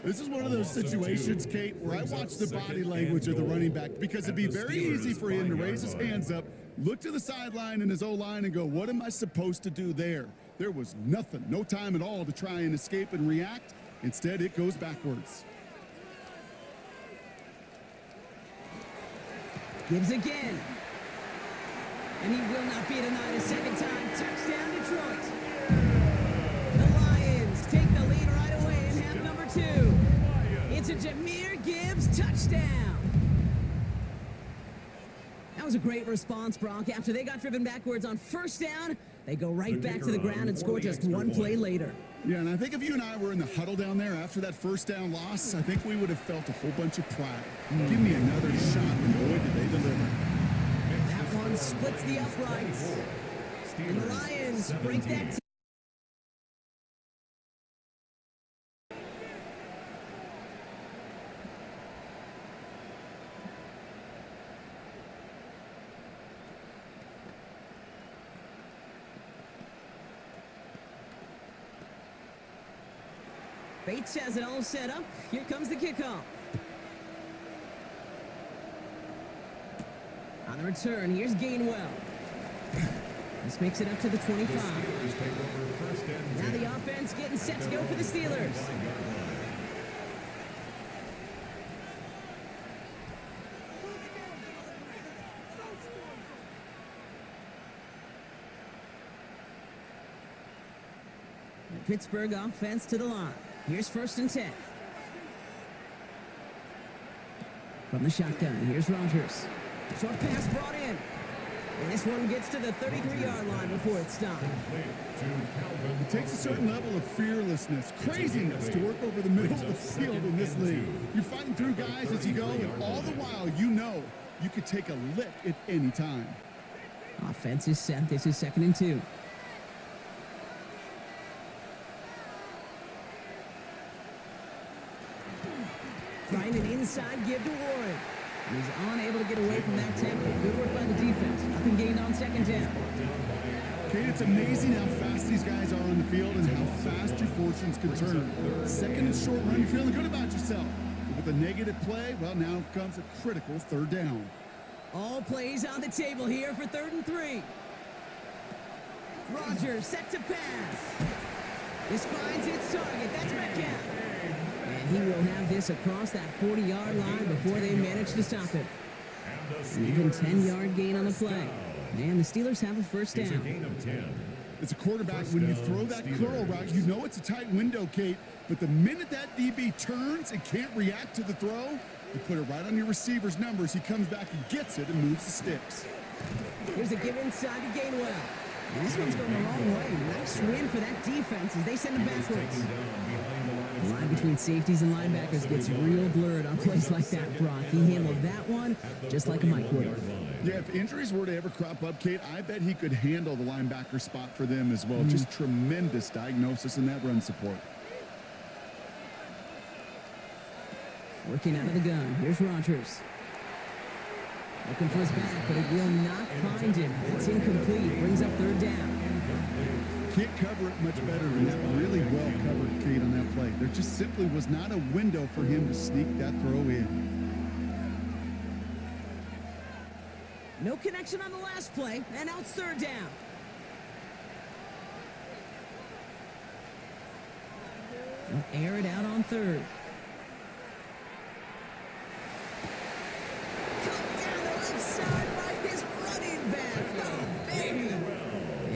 This is one of those situations, Kate, where I watch the body language of the running back because it'd be very easy for him to raise his hands up, look to the sideline in his O-line and go, what am I supposed to do there? There was nothing, no time at all to try and escape and react. Instead, it goes backwards. Gibbs again. And he will not be denied a 2nd time. Touchdown, Detroit. The Lions take the lead right away in half number 2. It's a Jahmyr Gibbs touchdown. That was a great response, Brock. After they got driven backwards on 1st down, they go right back to the ground and score just 1 play later. Yeah, and I think if you and I were in the huddle down there after that 1st down loss, I think we would have felt a whole bunch of pride. Give me another shot, and boy, did they deliver. That one splits the uprights. And the Lions break that. Bates has it all set up. Here comes the kickoff. On the return, here's Gainwell. This makes it up to the 25. Now the offense getting set to go for the Steelers. The Pittsburgh offense to the line. Here's 1st and 10. From the shotgun, here's Rodgers. Short pass brought in. And this one gets to the 33-yard line before it's stopped. It takes a certain level of fearlessness, craziness to work over the middle of the field in this league. You're fighting through guys as you go, and all the while you know you could take a lick at any time. Offense is set. This is 2nd and 2. Trying an inside give to Warren. He's unable to get away from that tackle. Good work by the defense. Nothing gained on 2nd down. Kate, it's amazing how fast these guys are on the field and how fast your fortunes can turn. 2nd and short run, you're feeling good about yourself. But with a negative play, well, now comes a critical 3rd down. All plays on the table here for 3rd and 3. Rodgers set to pass. This finds its target. That's Metcalf. And he will have this across that 40-yard line before they manage to stop it. An even 10-yard gain on the play. And the Steelers have a 1st down. As a quarterback, when you throw that curl route, you know it's a tight window, Kate. But the minute that DB turns and can't react to the throw, you put it right on your receiver's numbers. He comes back and gets it and moves the sticks. Here's a give inside to Gainwell. And this one's going the wrong way. Nice win for that defense as they send him backwards. The line between safeties and linebackers gets real blurred on plays like that, Brock. He handled that one just like a Mike would have. Yeah, if injuries were to ever crop up, Kate, I bet he could handle the linebacker spot for them as well. Just tremendous diagnosis in that run support. Working out of the gun. Here's Rodgers. Looking for his back, but it will not find him. It's incomplete. Brings up 3rd down. Can't cover it much better than that. Really well covered, Kate, on that play. There just simply was not a window for him to sneak that throw in. No connection on the last play, and now it's third down. They'll air it out on third. Cut down the left side by his running back. Oh, baby.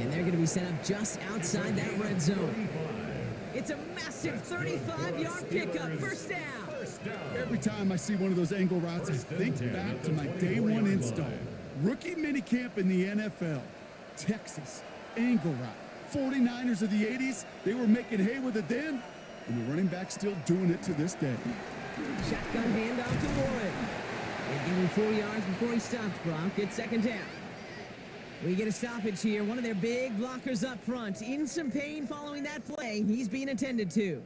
And they're going to be set up just outside that red zone. It's a massive 35-yard pickup. First down. Every time I see one of those angle routes, I think back to my day one install. Rookie minicamp in the NFL. Texas, angle route. 49ers of the 80s, they were making hay with it then, and the running back's still doing it to this day. Shotgun handoff to Warren. They give him 4 yards before he stops, Brock. It's second down. We get a stoppage here. One of their big blockers up front. In some pain following that play. He's being attended to.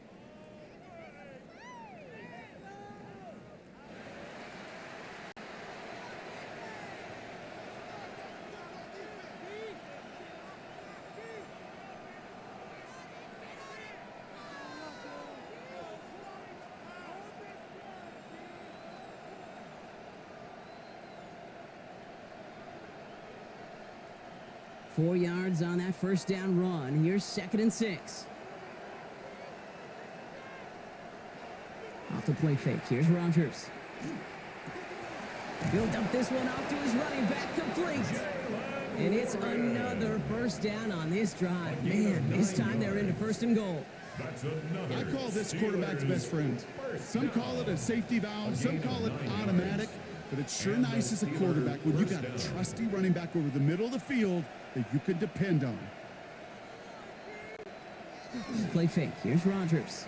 Four yards on that first down run. Here's second and 6. Off the play fake. Here's Rodgers. Built up this one off to his running back, complete. And it's another first down on this drive. Man, this time they're into first and goal. I call this quarterback's best friend. Some call it a safety valve, some call it automatic, but it's sure nice as a quarterback when you got a trusty running back over the middle of the field that you can depend on. Play fake. Here's Rodgers.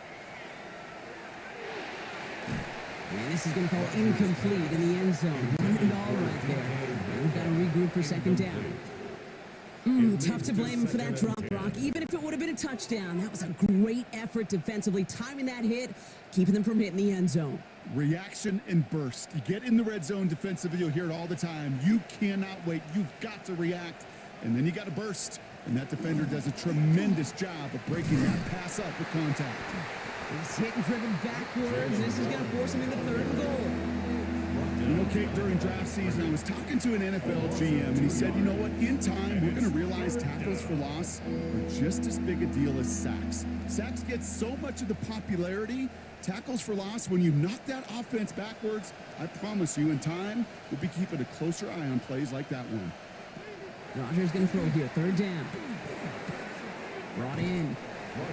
And this is going to fall incomplete in the end zone. Run it all right there. And we've got to regroup for second down. Tough to blame him for that drop, Brock. Even if it would have been a touchdown, that was a great effort defensively, timing that hit, keeping them from hitting the end zone. Reaction and burst. You get in the red zone defensively, you'll hear it all the time. You cannot wait. You've got to react. And then you got to burst. And that defender does a tremendous job of breaking that pass up with contact. He's hit and driven backwards. This is going to force him into third and goal. You know, Kate, during draft season, I was talking to an NFL GM, and he said, you know what, in time, we're going to realize tackles for loss are just as big a deal as sacks. Sacks get so much of the popularity. Tackles for loss, when you knock that offense backwards, I promise you, in time, we'll be keeping a closer eye on plays like that one. Rodgers going to throw here, third down. Brought in.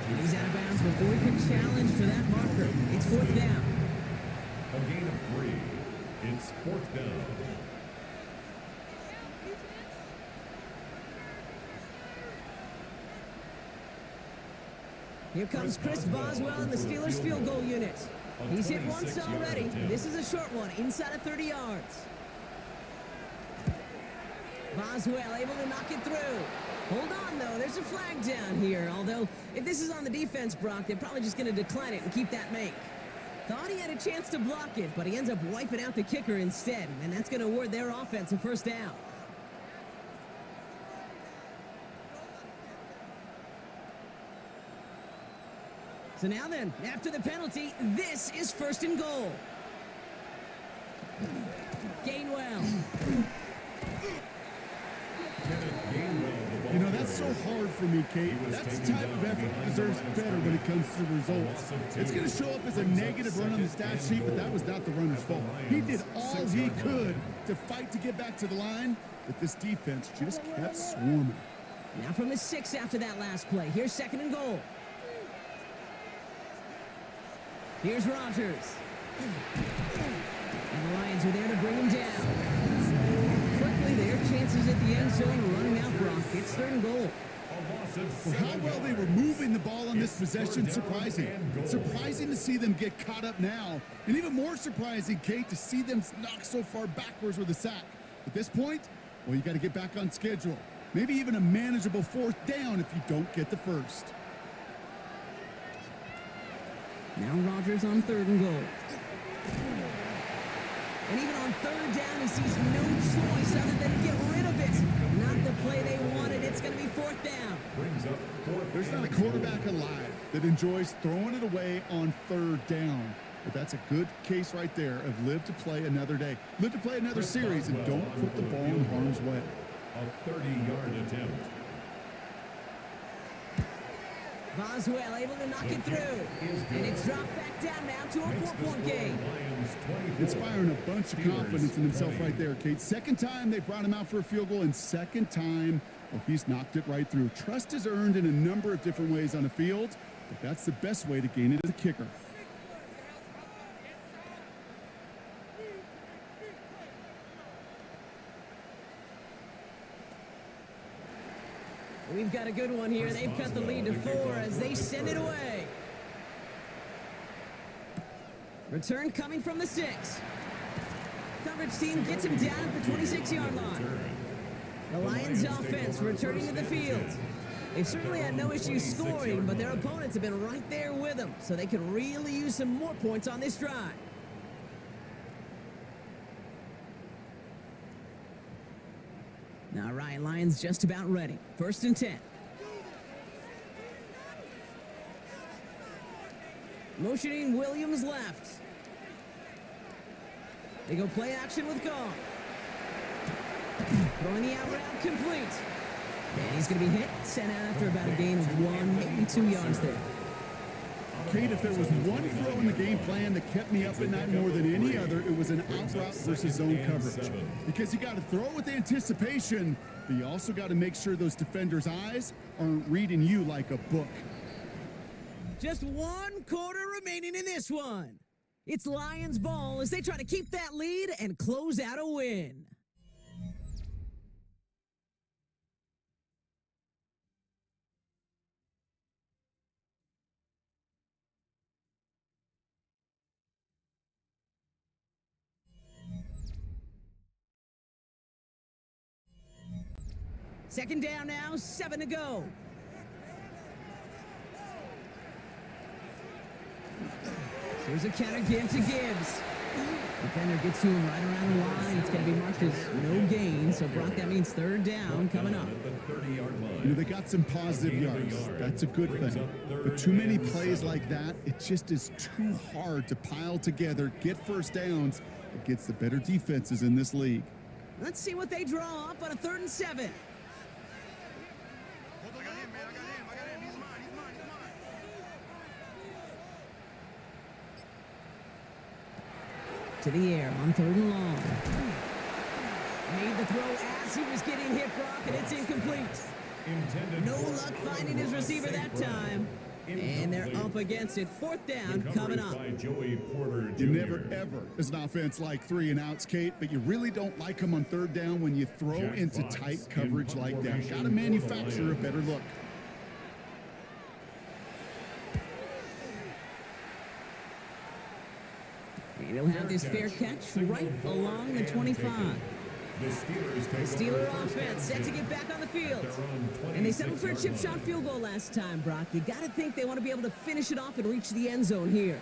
And he's out of bounds before he can challenge for that marker. It's fourth down. A gain of 3. It's fourth down. Here comes Chris Boswell in the Steelers field goal unit. He's hit once already. This is a short one, inside of 30 yards. Boswell able to knock it through. Hold on, though. There's a flag down here. Although, if this is on the defense, Brock, they're probably just going to decline it and keep that make. Thought he had a chance to block it, but he ends up wiping out the kicker instead. And that's going to award their offense a first down. So now then, after the penalty, this is first and goal. Gainwell. You know, that's so hard for me, Kate. That's the type of effort that deserves better when it comes to results. It's going to show up as a negative run on the stat sheet, but that was not the runner's fault. He did all he could to fight to get back to the line, but this defense just kept swarming. Now from the 6 after that last play. Here's second and goal. Here's Rodgers. And the Lions are there to bring him down. Quickly, their chances at the end zone are running out, Brock. It's third and goal. For how well they were moving the ball on this possession, surprising. Surprising to see them get caught up now. And even more surprising, Kate, to see them knocked so far backwards with a sack. At this point, well, you got to get back on schedule. Maybe even a manageable fourth down if you don't get the first. Now Rodgers on third and goal. And even on third down, he sees no choice other than to get rid of it. Not the play they wanted. It's going to be fourth down. Brings up fourth. There's not a quarterback alive that enjoys throwing it away on third down. But that's a good case right there of live to play another day. Live to play another series and don't put the ball in harm's way. A 30-yard attempt. Boswell able to knock it through. And it's dropped back down now to a 4-point game. Inspiring a bunch of confidence in himself right there, Kate. Second time they brought him out for a field goal, and second time, well, he's knocked it right through. Trust is earned in a number of different ways on the field, but that's the best way to gain it as a kicker. We've got a good one here. They've cut the lead to 4 as they send it away. Return coming from the 6. Coverage team gets him down at the 26-yard line. The Lions offense returning to the field. They've certainly had no issues scoring, but their opponents have been right there with them, so they could really use some more points on this drive. All right, Lions just about ready. 1st and 10. Motioning Williams left. They go play action with Goff. Throwing the out route complete. And he's going to be hit, sent out after about a gain of 1, maybe 2 yards there. Kate, if there was one throw in the game plan that kept me up at night more than any other, it was an out route versus zone coverage. Because you got to throw with anticipation, but you also got to make sure those defenders' eyes aren't reading you like a book. Just 1 quarter remaining in this one. It's Lions ball as they try to keep that lead and close out a win. Second down now, 7 to go. Here's a counter give to Gibbs. Defender gets to him right around the line. It's going to be marked as no gain. So, Brock, that means third down coming up. You know, they got some positive yards. That's a good thing. But too many plays like that, it just is too hard to pile together, get first downs against the better defenses in this league. Let's see what they draw up on a 3rd and 7. To the air on 3rd and long. Made the throw as he was getting hit, Brock, and it's incomplete. No luck finding his receiver that time. And they're up against it. 4th down coming up. You never, ever, as an offense, like 3 and outs, Kate, but you really don't like them on 3rd down when you throw into tight coverage like that. Got to manufacture a better look. And he'll have this fair catch right along the 25. The Steeler offense set to get back on the field. And they settled for a chip shot field goal last time, Brock. You got to think they want to be able to finish it off and reach the end zone here.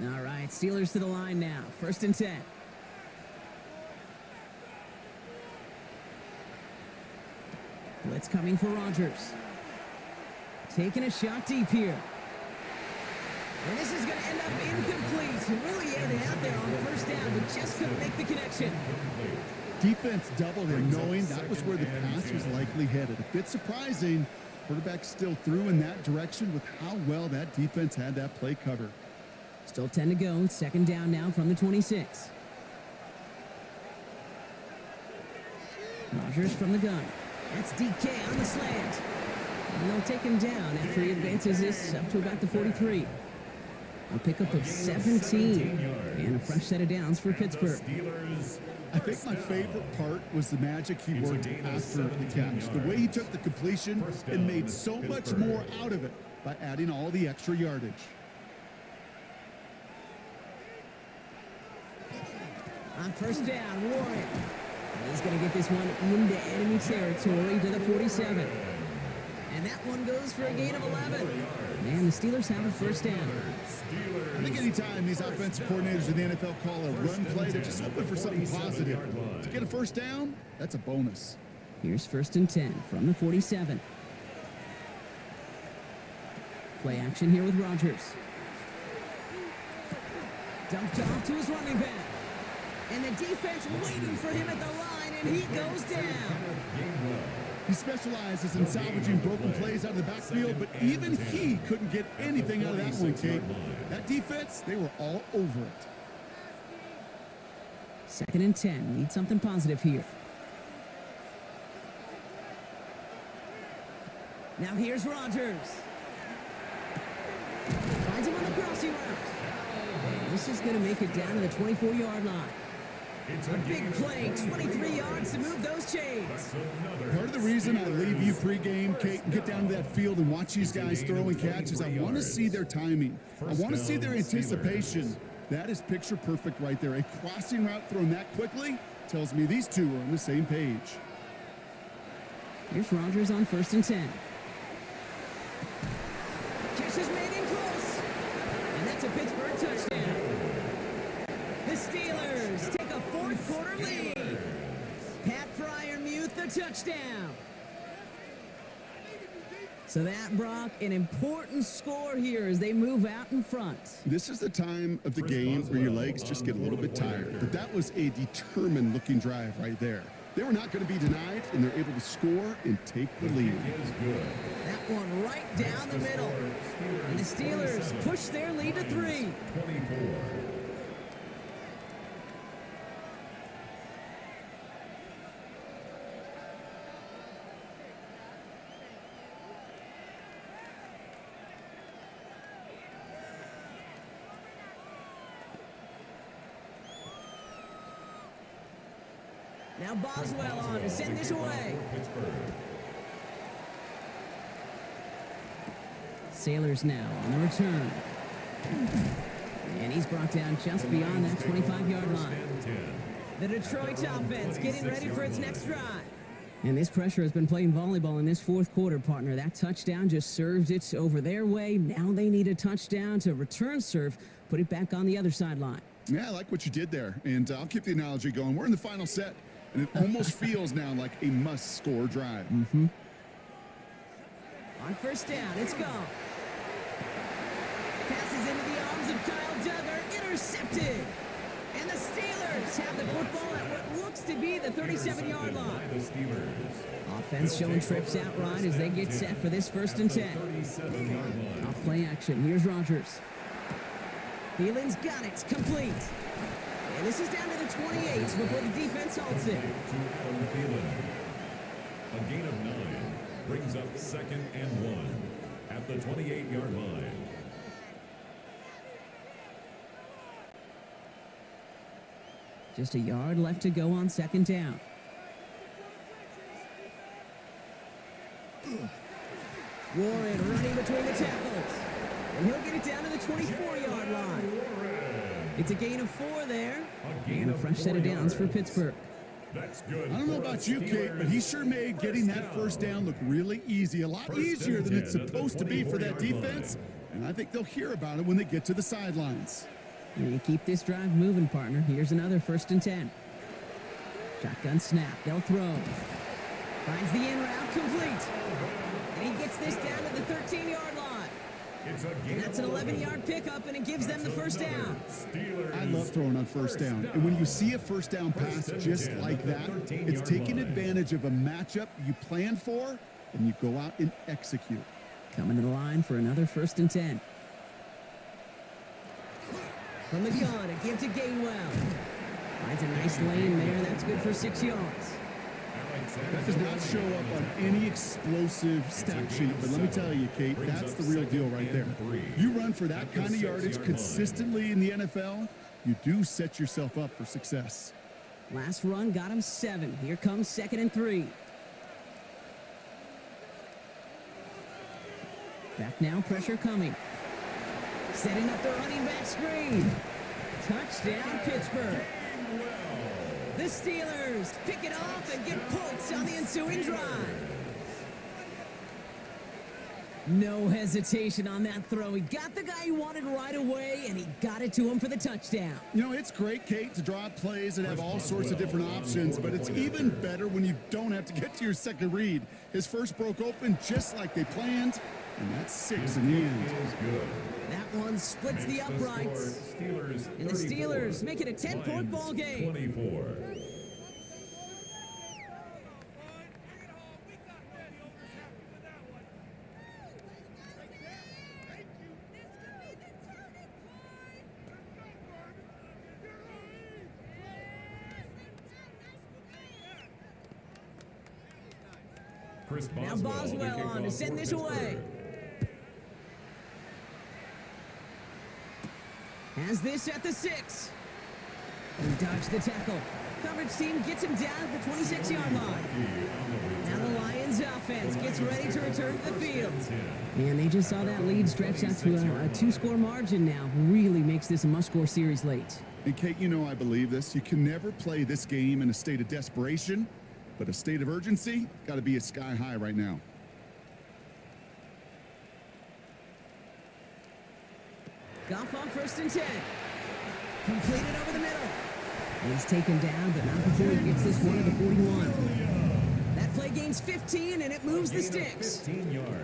All right, Steelers to the line now. 1st and 10. Blitz coming for Rodgers. Taking a shot deep here. And this is going to end up incomplete. Really aired it out there on 1st down, but just couldn't make the connection. Defense doubled him, knowing that was where the pass was likely headed. A bit surprising. Quarterback still threw in that direction with how well that defense had that play covered. Still 10 to go. 2nd down now from the 26. Rodgers from the gun. That's DK on the slant. And they'll take him down after he advances this up to about the 43. A pickup of 17 and a fresh set of downs for Pittsburgh. I think my favorite part was the magic he worked after the catch. The way he took the completion and made so much more out of it by adding all the extra yardage. On 1st down, Warren. He's going to get this one into enemy territory to the 47. And that one goes for a gain of 11. And the Steelers have a first down. I think anytime these offensive coordinators in the NFL call a run play, they're just hoping for something positive. To get a first down, that's a bonus. Here's 1st and 10 from the 47. Play action here with Rodgers. Dumped off to his running back. And the defense waiting for him at the line, and he goes down. He specializes in salvaging broken plays out of the backfield, but even he couldn't get anything out of that one, Kate. That defense, they were all over it. 2nd and 10. Need something positive here. Now here's Rodgers. Finds him on the crossing route. And this is going to make it down to the 24-yard line. A big play, 23 yards to move those chains. Part of the reason I leave you pregame, Kate, and get down to that field and watch these guys throw and catch is I want to see their timing. I want to see their anticipation. That is picture perfect right there. A crossing route thrown that quickly tells me these two are on the same page. Here's Rodgers on 1st and 10. Catch is made in close. And that's a Pittsburgh touchdown. The Steelers take a fourth-quarter lead. Pat Fryermuth, the touchdown. So that, Brock, an important score here as they move out in front. This is the time of the game where your legs just get a little bit tired. But that was a determined-looking drive right there. They were not going to be denied, and they're able to score and take the lead. That one right down the middle. And the Steelers push their lead to 3. Now Boswell on to send this away. Sailors now on the return. And he's brought down just beyond that 25-yard line. The Detroit offense getting ready for its next drive. And this pressure has been playing volleyball in this fourth quarter, partner. That touchdown just served it over their way. Now they need a touchdown to return serve, put it back on the other sideline. Yeah, I like what you did there. And I'll keep the analogy going. We're in the final set. And it almost feels now like a must-score drive. On 1st down, it's gone. Passes into the arms of Kyle Duggar, intercepted. And the Steelers have the football at what looks to be the 37-yard line. Offense showing trips out right as they get set for this 1st and 10. Off play action, here's Rodgers. Thielen's got it, complete. And this is down to the 28 before the defense halts it. A gain of 9 brings up 2nd and 1 at the 28-yard line. Just a yard left to go on 2nd down. Warren running between the tackles. And he'll get it down to the 24-yard line. It's a gain of 4 there. And a fresh set of downs for Pittsburgh. That's good. I don't know about you, Kate, but he sure made getting that first down look really easy. A lot easier than it's supposed to be for that defense. And I think they'll hear about it when they get to the sidelines. You keep this drive moving, partner. Here's another 1st and 10. Shotgun snap. They'll throw. Finds the in route complete. And he gets this down to the 13-yard line. And that's an 11-yard pickup, and it gives them the 1st down. I love throwing on 1st down. And when you see a 1st down pass just like that, it's taking advantage of a matchup you plan for, and you go out and execute. Coming to the line for another 1st and 10. From the gun, a give to Gainwell. Finds a nice lane there. That's good for 6 yards. That does not show up on any explosive stat sheet, but let me tell you, Kate, that's the real deal right there. You run for that kind of yardage consistently in the NFL, you do set yourself up for success. Last run got him 7. Here comes 2nd and 3. Back now, pressure coming. Setting up the running back screen. Touchdown, Pittsburgh. The Steelers pick it off and get points on the ensuing drive. No hesitation on that throw. He got the guy he wanted right away, and he got it to him for the touchdown. You know, it's great, Kate, to draw up plays and have all sorts of different options, but it's even better when you don't have to get to your second read. His first broke open just like they planned, and that's 6 in the end. That one splits the uprights. And the Steelers make it a 10-point ball game. 24. Now Boswell on to send this away. Has this at the 6. He dodged the tackle. Coverage team gets him down at the 26-yard line. Now the Lions offense gets ready to return to the field. And they just saw that lead stretch out to a 2-score margin now. Really makes this a must-score series late. And Kate, you know I believe this. You can never play this game in a state of desperation, but a state of urgency got to be a sky high right now. Goff on 1st and 10. Completed over the middle. And he's taken down, but not before he gets this one at the 41. That play gains 15, and it moves the sticks.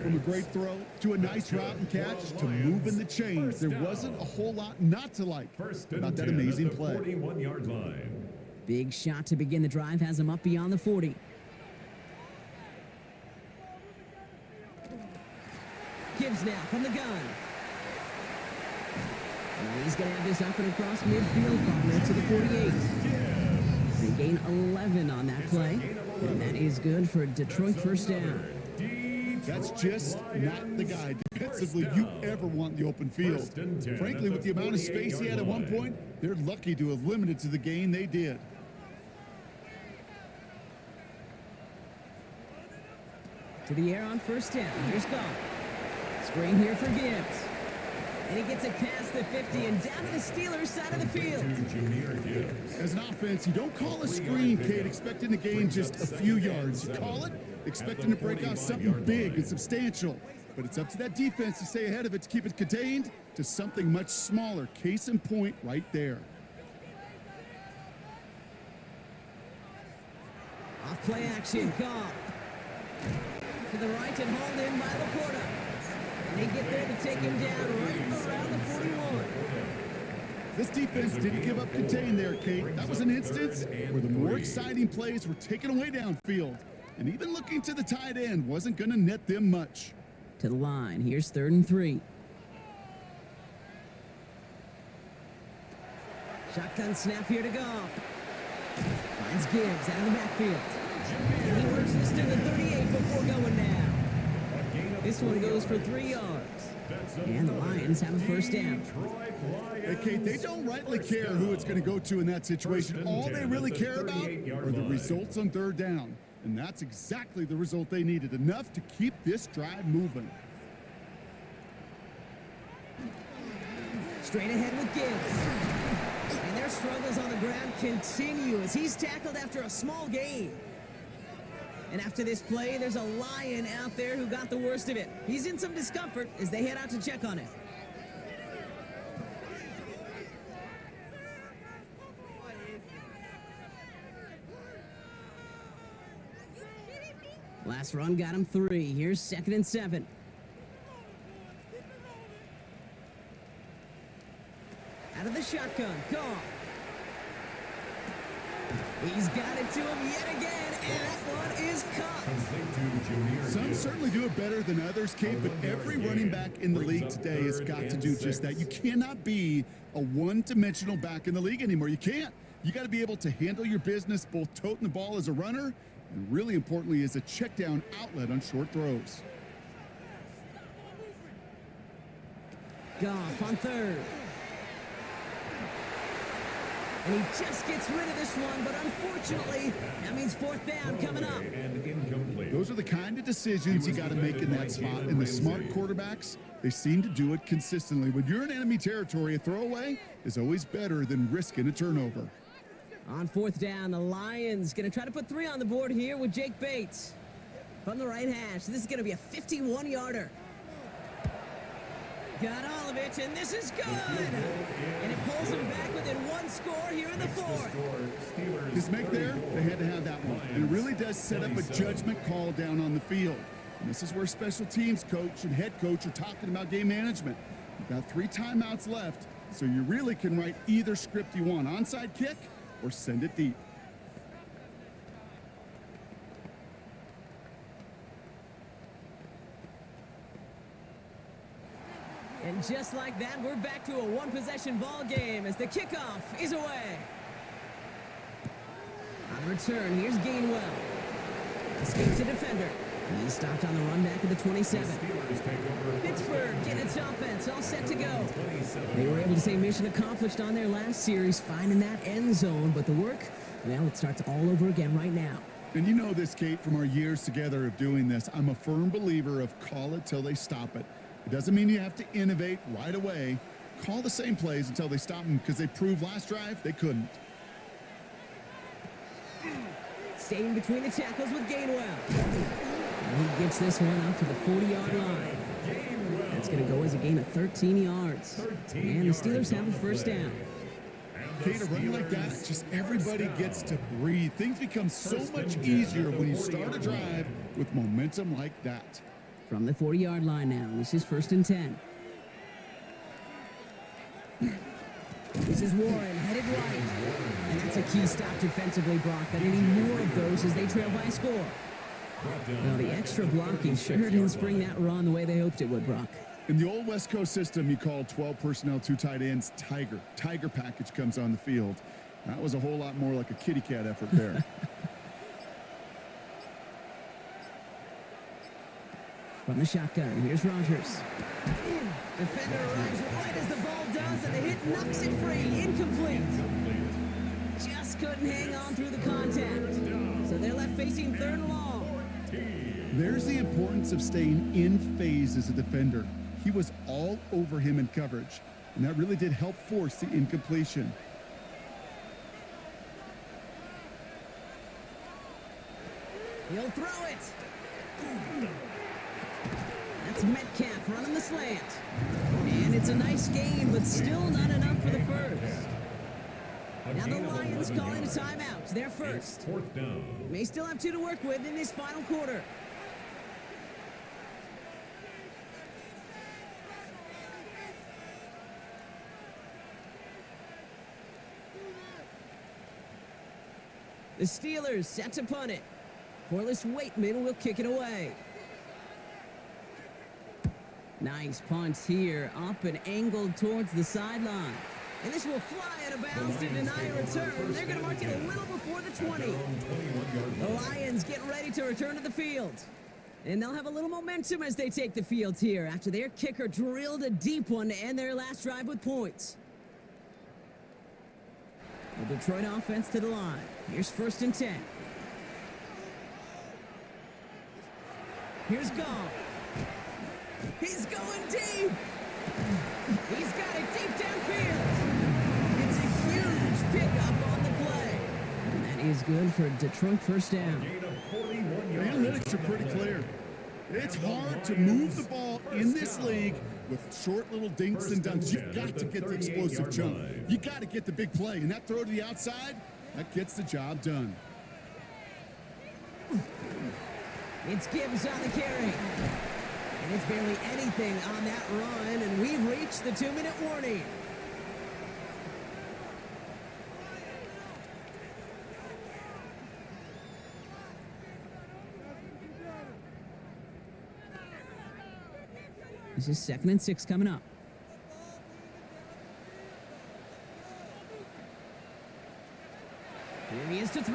From a great throw to a nice route and catch to moving the chains, there wasn't a whole lot not to like about that amazing play. 41-yard line. Big shot to begin the drive has him up beyond the 40. Gibbs now from the gun. And he's going to have this up and across midfield, partner to the 48. They gain 11 on that play, and that is good for a Detroit first down. That's just not the guy defensively you ever want in the open field. Frankly, with the amount of space he had at one point, they're lucky to have limited to the gain they did. To the air on 1st down. Here's Goff. Screen here for Gibbs. And he gets it past the 50 and down to the Steelers' side of the field. As an offense, you don't call a screen, Kate, expecting to gain just a few yards. You call it expecting to break out something big and substantial. But it's up to that defense to stay ahead of it, to keep it contained to something much smaller. Case in point right there. Off play action, Goff. To the right and hauled in by Laporta. And they get there to take him down right around the 41. This defense didn't give up contain there, Kate. That was an instance where the more exciting plays were taken away downfield. And even looking to the tight end wasn't going to net them much. To the line. Here's 3rd and 3. Shotgun snap here to Goff. Finds Gibbs out of the backfield. And he works this to the 38 before going down. This one goes for 3 yards. And the Lions have a first down. Hey, Kate, they don't rightly care who it's going to go to in that situation. All they really care about are the results on 3rd down. And that's exactly the result they needed, enough to keep this drive moving. Straight ahead with Gibbs. And their struggles on the ground continue as he's tackled after a small gain. And after this play, there's a Lion out there who got the worst of it. He's in some discomfort as they head out to check on him. Last run got him 3. Here's 2nd and 7. Out of the shotgun, Goff. He's got it to him yet again, and that one is caught. Some certainly do it better than others, Kate, but every running back in the league today has got to do just that. You cannot be a one-dimensional back in the league anymore. You can't. You got to be able to handle your business, both toting the ball as a runner and really importantly as a check down outlet on short throws. Goff on 3rd. And he just gets rid of this one, but unfortunately, that means 4th down coming up. Those are the kind of decisions you got to make in that spot. And the smart quarterbacks, they seem to do it consistently. When you're in enemy territory, a throwaway is always better than risking a turnover. On 4th down, the Lions going to try to put 3 on the board here with Jake Bates. From the right hash, this is going to be a 51-yarder. Got all of it, and this is good. And it pulls them back within one score here in the fourth. His make there, they had to have that one. And it really does set up a judgment call down on the field. And this is where special teams coach and head coach are talking about game management. You've got 3 timeouts left, so you really can write either script you want. Onside kick or send it deep. And just like that, we're back to a one-possession ball game as the kickoff is away. On the return, here's Gainwell. Escapes the defender. He's stopped on the run back at the 27. Pittsburgh getting its offense all set to go. They were able to say mission accomplished on their last series, finding that end zone. But the work, well, it starts all over again right now. And you know this, Kate, from our years together of doing this. I'm a firm believer of call it till they stop it. It doesn't mean you have to innovate right away. Call the same plays until they stop them, because they proved last drive they couldn't. Staying between the tackles with Gainwell. And he gets this one out to the 40-yard line. That's going to go as a gain of 13 yards. And the Steelers have a first down. Kate, a run like that, just everybody gets to breathe. Things become so much easier when you start a drive with momentum like that. From the 40-yard line now, this is 1st and 10. This is Warren, headed right. And that's a key stop defensively, Brock. They need more of those as they trail by a score. Well, the extra blocking sure didn't spring that run the way they hoped it would, Brock. In the old West Coast system, you call 12 personnel, 2 tight ends, Tiger. Tiger package comes on the field. That was a whole lot more like a kitty cat effort there. From the shotgun, here's Rodgers. Defender arrives right as the ball does, and the hit knocks it free. Incomplete. Just couldn't hang on through the contact. So they're left facing 3rd and long. There's the importance of staying in phase as a defender. He was all over him in coverage, and that really did help force the incompletion. He'll throw it. That's Metcalf running the slant. And it's a nice game, but still not enough for the first. Now the Lions calling a timeout. They're first. May still have 2 to work with in this final quarter. The Steelers set to punt it. Corliss Waitman will kick it away. Nice punt here, up and angled towards the sideline. And this will fly out of bounds to deny a return. They're going to mark it a little before the 20. The Lions get ready to return to the field. And they'll have a little momentum as they take the field here after their kicker drilled a deep one to end their last drive with points. The Detroit offense to the line. Here's 1st and 10. Here's Gall. He's going deep. He's got it deep downfield. It's a huge pickup on the play. And that is good for a Detroit first down. The analytics are pretty clear. It's hard to move the ball in this league with short little dinks and dunks. You've got to get the explosive jump. You got to get the big play. And that throw to the outside, that gets the job done. It's Gibbs on the carry. And it's barely anything on that run, and we've reached the 2-minute warning. This is 2nd and 6 coming up. Here he is to throw.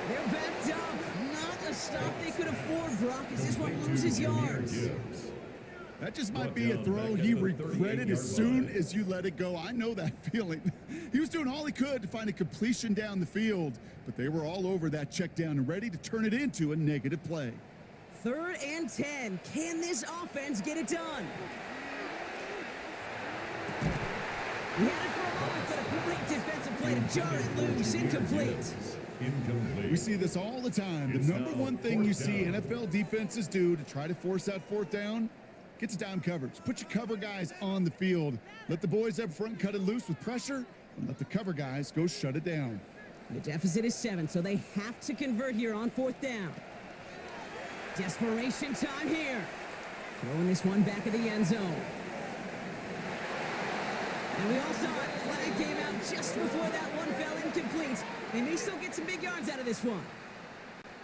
They're backed up. Not a stop they could afford, Brock, as this one loses yards. That just might be a throw he regretted as soon as you let it go. I know that feeling. He was doing all he could to find a completion down the field, but they were all over that check down and ready to turn it into a negative play. 3rd and 10. Can this offense get it done? We had it for a moment, but a great defensive play to jar it loose. Incomplete. We see this all the time. The number one thing you see NFL defenses do to try to force that 4th down, Gets down coverage. Put your cover guys on the field. Let the boys up front cut it loose with pressure, and let the cover guys go shut it down. The deficit is 7, so they have to convert here on 4th down. Desperation time here. Throwing this one back at the end zone. And we all saw it. Flag came out just before that one fell incomplete. They may still get some big yards out of this one.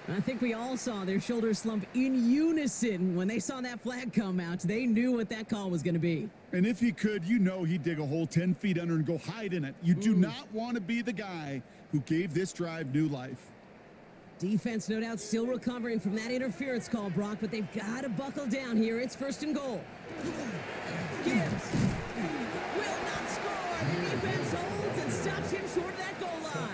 I think we all saw their shoulders slump in unison when they saw that flag come out. They knew what that call was going to be. And if he could, you know he'd dig a hole 10 feet under and go hide in it. You do not want to be the guy who gave this drive new life. Defense, no doubt, still recovering from that interference call, Brock, but they've got to buckle down here. It's 1st and goal. Gibbs will not score. The defense holds and stops him short of that goal line.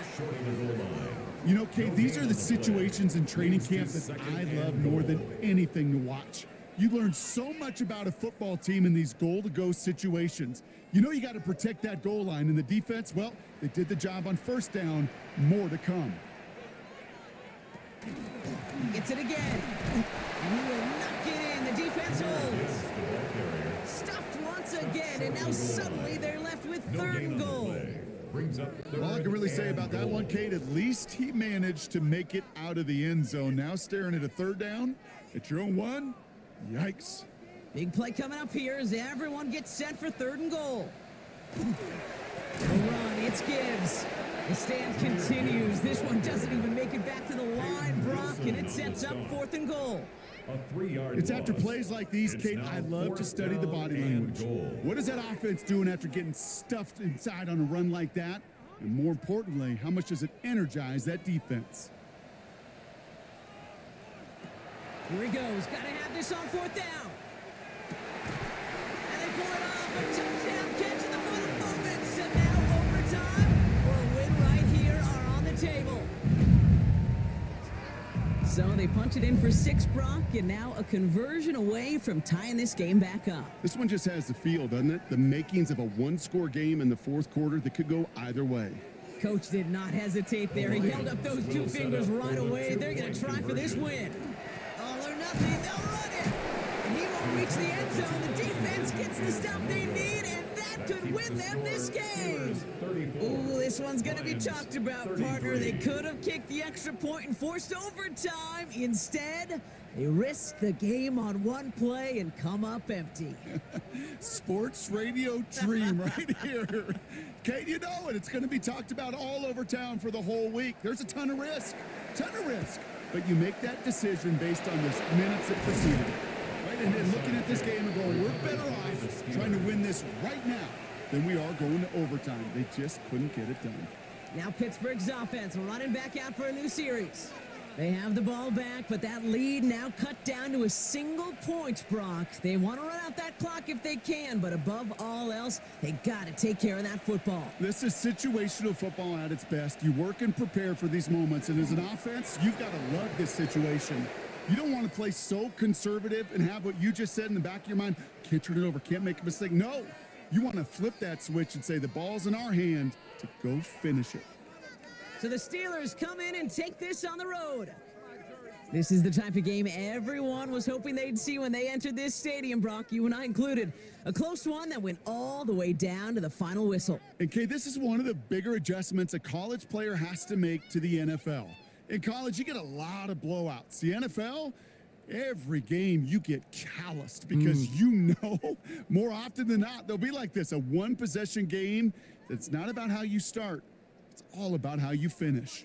You know, Kate, these are the situations in training camp that I love more than anything to watch. You learn so much about a football team in these goal-to-go situations. You know you got to protect that goal line, and the defense, well, they did the job on 1st down. More to come. He gets it again. And he will not get in. The defense holds. Stuffed once again, and now suddenly they're left with 3rd and goal. All I can really say about that one, Kate, at least he managed to make it out of the end zone. Now staring at a 3rd down at your own 1. Yikes. Big play coming up here as everyone gets set for 3rd and goal. The run, it's Gibbs. The stand continues. This one doesn't even make it back to the line, Brock, and it sets up 4th and goal. It's after plays like these, Kate, I love to study the body language. What is that offense doing after getting stuffed inside on a run like that? And more importantly, how much does it energize that defense? Here he goes. Got to have this on 4th down. And they pull it off. A touchdown catch in the final moments. And now overtime or a win right here are on the table. So they punch it in for 6, Brock, and now a conversion away from tying this game back up. This one just has the feel, doesn't it? The makings of a 1-score game in the 4th quarter that could go either way. Coach did not hesitate there. He held up those 2 fingers right away. They're going to try for this win. All or nothing. They'll run it. And he won't reach the end zone. The defense gets the stop they need, and that could win them this game. Ooh, this one's going to be talked about, partner. They could have kicked the extra point and forced overtime. Instead, they risk the game on one play and come up empty. Sports radio dream right here. Kate, you know it. It's going to be talked about all over town for the whole week. There's a ton of risk. But you make that decision based on the minutes that preceded it. Right? And looking at this game and going, we're better off trying to win this right now than we are going to overtime. They just couldn't get it done. Now Pittsburgh's offense running back out for a new series. They have the ball back, but that lead now cut down to a single point, Brock. They want to run out that clock if they can, but above all else, they got to take care of that football. This is situational football at its best. You work and prepare for these moments, and as an offense, you've got to love this situation. You don't want to play so conservative and have what you just said in the back of your mind, can't turn it over, can't make a mistake. No, you want to flip that switch and say the ball's in our hand to go finish it. So the Steelers come in and take this on the road. This is the type of game everyone was hoping they'd see when they entered this stadium, Brock, you and I included. A close one that went all the way down to the final whistle. And Kay, this is one of the bigger adjustments a college player has to make to the NFL. In college, you get a lot of blowouts. The NFL, every game you get calloused because you know more often than not, they'll be like this, a one-possession game that's not about how you start. It's all about how you finish.